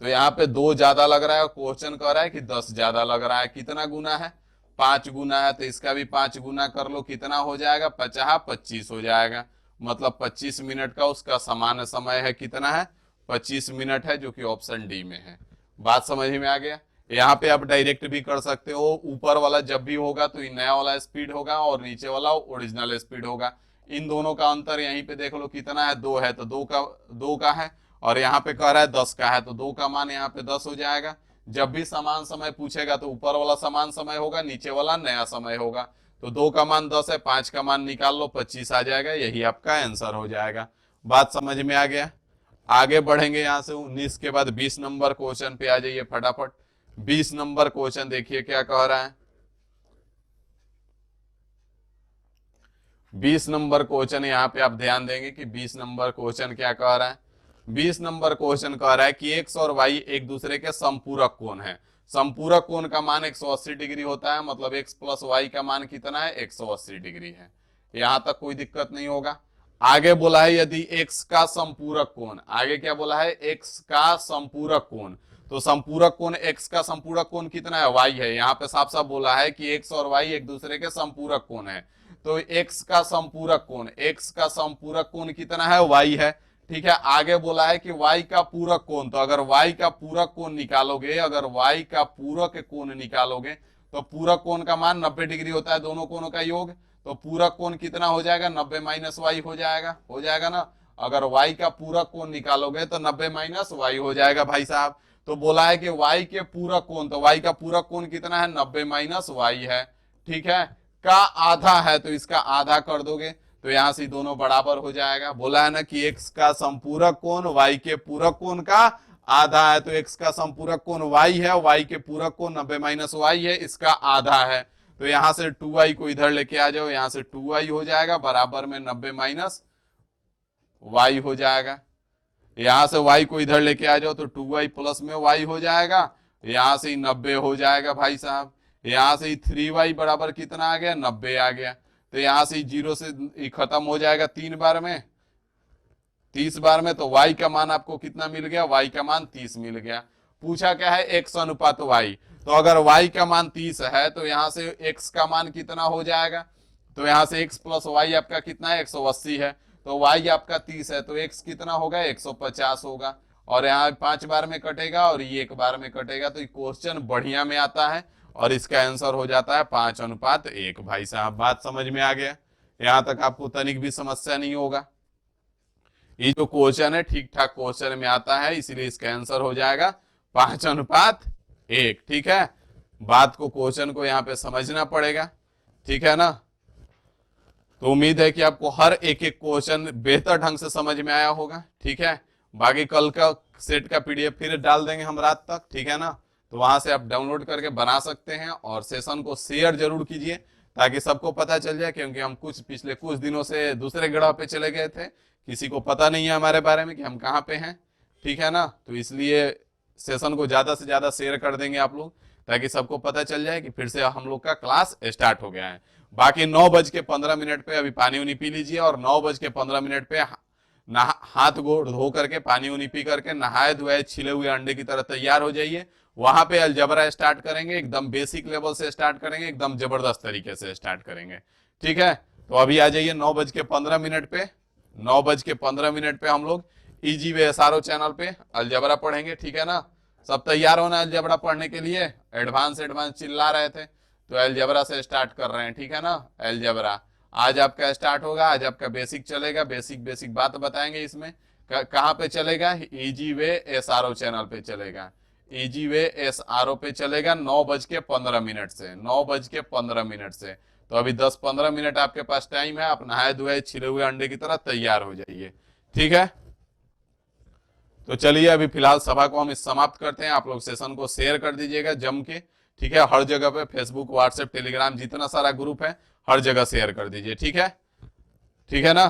तो यहाँ पे 2 ज्यादा लग रहा है। क्वेश्चन कह रहा है कि 10 ज्यादा लग रहा है। कितना गुना है, 5 गुना है। तो इसका भी 5 गुना कर लो, कितना हो जाएगा, 50 हो जाएगा। मतलब 25 मिनट का उसका समान समय है। कितना है, 25 मिनट है, जो कि ऑप्शन डी में है। बात समझ में आ गया। यहाँ पे आप डायरेक्ट भी कर सकते हो। ऊपर वाला जब भी होगा तो ये नया वाला स्पीड होगा और नीचे वाला ओरिजिनल स्पीड होगा। इन दोनों का अंतर यहीं पे देख लो कितना है, 2 है। तो 2 का है और यहाँ पे कह रहा है 10 का है। तो 2 का मान यहाँ पे 10 हो जाएगा। जब भी समान समय पूछेगा तो ऊपर वाला समान समय होगा, नीचे वाला नया समय होगा। तो 2 का मान 10 है, 5 का मान निकाल लो, 25 आ जाएगा। यही आपका आंसर हो जाएगा। बात समझ में आ गया। आगे बढ़ेंगे यहाँ से 19 के बाद 20 नंबर क्वेश्चन पे आ जाइए फटाफट। 20 नंबर क्वेश्चन देखिए क्या कह रहा है। 20 नंबर क्वेश्चन यहाँ पे आप ध्यान देंगे कि 20 नंबर क्वेश्चन क्या कह रहा है। 20 नंबर क्वेश्चन कह रहा है कि एक्स और वाई एक दूसरे के संपूरक कोण है। संपूरक कोण का मान 180 डिग्री होता है। मतलब एक्स प्लस वाई का मान कितना है, 180 डिग्री है। यहां तक कोई दिक्कत नहीं होगा। आगे बोला है यदि एक्स का संपूरक कोण, आगे क्या बोला है, एक्स का संपूरक कोण। तो संपूरक कोण, एक्स का संपूरक कोण कितना है, वाई है। यहाँ पे साफ साफ बोला है कि एक्स और वाई एक दूसरे के संपूरक कोण है। तो एक्स का संपूरक कोण, एक्स का संपूरक कोण कितना है, वाई है। ठीक है। आगे बोला है कि वाई का पूरक कोण। तो अगर वाई का पूरक कोण निकालोगे, अगर वाई का पूरक कोण निकालोगे तो पूरक कोण का मान 90 डिग्री होता है, दोनों कोणों का योग। तो पूरक कोण कितना हो जाएगा, 90 माइनस वाई हो जाएगा ना। अगर वाई का पूरक कोण निकालोगे तो 90 माइनस वाई हो जाएगा भाई साहब। तो बोला है कि वाई के पूरक कोण, तो वाई का पूरक कोण कितना है, 90 माइनस वाई है। ठीक है। का आधा है तो इसका आधा कर दोगे तो यहां से दोनों बराबर हो जाएगा। बोला है ना कि एक्स का संपूरक कोण वाई के पूरक कोण का आधा है। तो एक्स का संपूरक कोण वाई है, वाई के पूरक कोण 90 माइनस वाई है, इसका आधा है। तो यहां से 2y को इधर लेके आ जाओ, यहां से 2y हो जाएगा बराबर में 90 माइनस वाई हो जाएगा। यहां से y को इधर लेके आ जाओ तो 2y प्लस में y हो जाएगा। यहां से 90 हो जाएगा भाई साहब। यहां से 3y बराबर कितना आ गया, 90 आ गया। तो यहां से 0 से खत्म हो जाएगा 3 बार में, 30 बार में। तो y का मान आपको कितना मिल गया, y का मान 30 मिल गया। पूछा क्या है, x अनुपात y। तो अगर y का मान 30 है तो यहां से x का मान कितना हो जाएगा, तो यहां से x प्लस y आपका कितना है, 180 है। तो y आपका 30 है तो x कितना होगा, 150 होगा। और यहाँ 5 बार में कटेगा और ये 1 बार में कटेगा। तो क्वेश्चन बढ़िया में आता है और इसका आंसर हो जाता है 5:1 भाई साहब। बात समझ में आ गया। यहां तक आपको तनिक भी समस्या नहीं होगा। ये जो क्वेश्चन है ठीक ठाक क्वेश्चन में आता है, इसीलिए इसका आंसर हो जाएगा 5:1। ठीक है। बात को, क्वेश्चन को यहाँ पे समझना पड़ेगा। ठीक है ना। तो उम्मीद है कि आपको हर एक एक क्वेश्चन बेहतर ढंग से समझ में आया होगा। ठीक है। बाकी कल का सेट का पीडीएफ फिर डाल देंगे हम रात तक। ठीक है ना। तो वहां से आप डाउनलोड करके बना सकते हैं और सेशन को शेयर जरूर कीजिए ताकि सबको पता चल जाए, क्योंकि हम पिछले कुछ दिनों से दूसरे ग्रह पे चले गए थे, किसी को पता नहीं है हमारे बारे में कि हम कहाँ पे हैं। ठीक है ना। तो इसलिए सेशन को ज्यादा से ज्यादा शेयर कर देंगे आप लोग, ताकि सबको पता चल जाए कि फिर से हम लोग का क्लास स्टार्ट हो गया है। बाकी 9:15 पे अभी पानी उनी पी लीजिए, और 9:15 पे हाथ गोड़ धो करके पानी उनी पी करके नहाए धोए छिले हुए अंडे की तरह तैयार हो जाइए। वहां पे अलजबरा स्टार्ट करेंगे, एकदम बेसिक लेवल से स्टार्ट करेंगे, एकदम जबरदस्त तरीके से स्टार्ट करेंगे। ठीक है, तो अभी आ जाइए 9:15 पे। 9:15 पे हम लोग इजी वे एसआरओ चैनल पे अलजबरा पढ़ेंगे। ठीक है ना, सब तैयार होना अलजबरा पढ़ने के लिए। एडवांस एडवांस चिल्ला रहे थे, तो अलजबरा से स्टार्ट कर रहे हैं। ठीक है ना, अलजबरा आज आपका स्टार्ट होगा। आज आपका बेसिक चलेगा, बेसिक बेसिक बात बताएंगे इसमें। कहाँ पे चलेगा? इजी वे एसआरओ चैनल पे चलेगा। इजी वे एसआरओ पे चलेगा 9:15 से। 9:15 से। तो अभी 10-15 मिनट आपके पास टाइम है, आप नहाए धोए छिले हुए अंडे की तरह तैयार हो जाइए। ठीक है, तो चलिए अभी फिलहाल सभा को हम इस समाप्त करते हैं। आप लोग सेशन को शेयर कर दीजिएगा जम के। ठीक है, हर जगह पे फेसबुक, व्हाट्सएप, टेलीग्राम, जितना सारा ग्रुप है हर जगह शेयर कर दीजिए। ठीक है, ठीक है ना।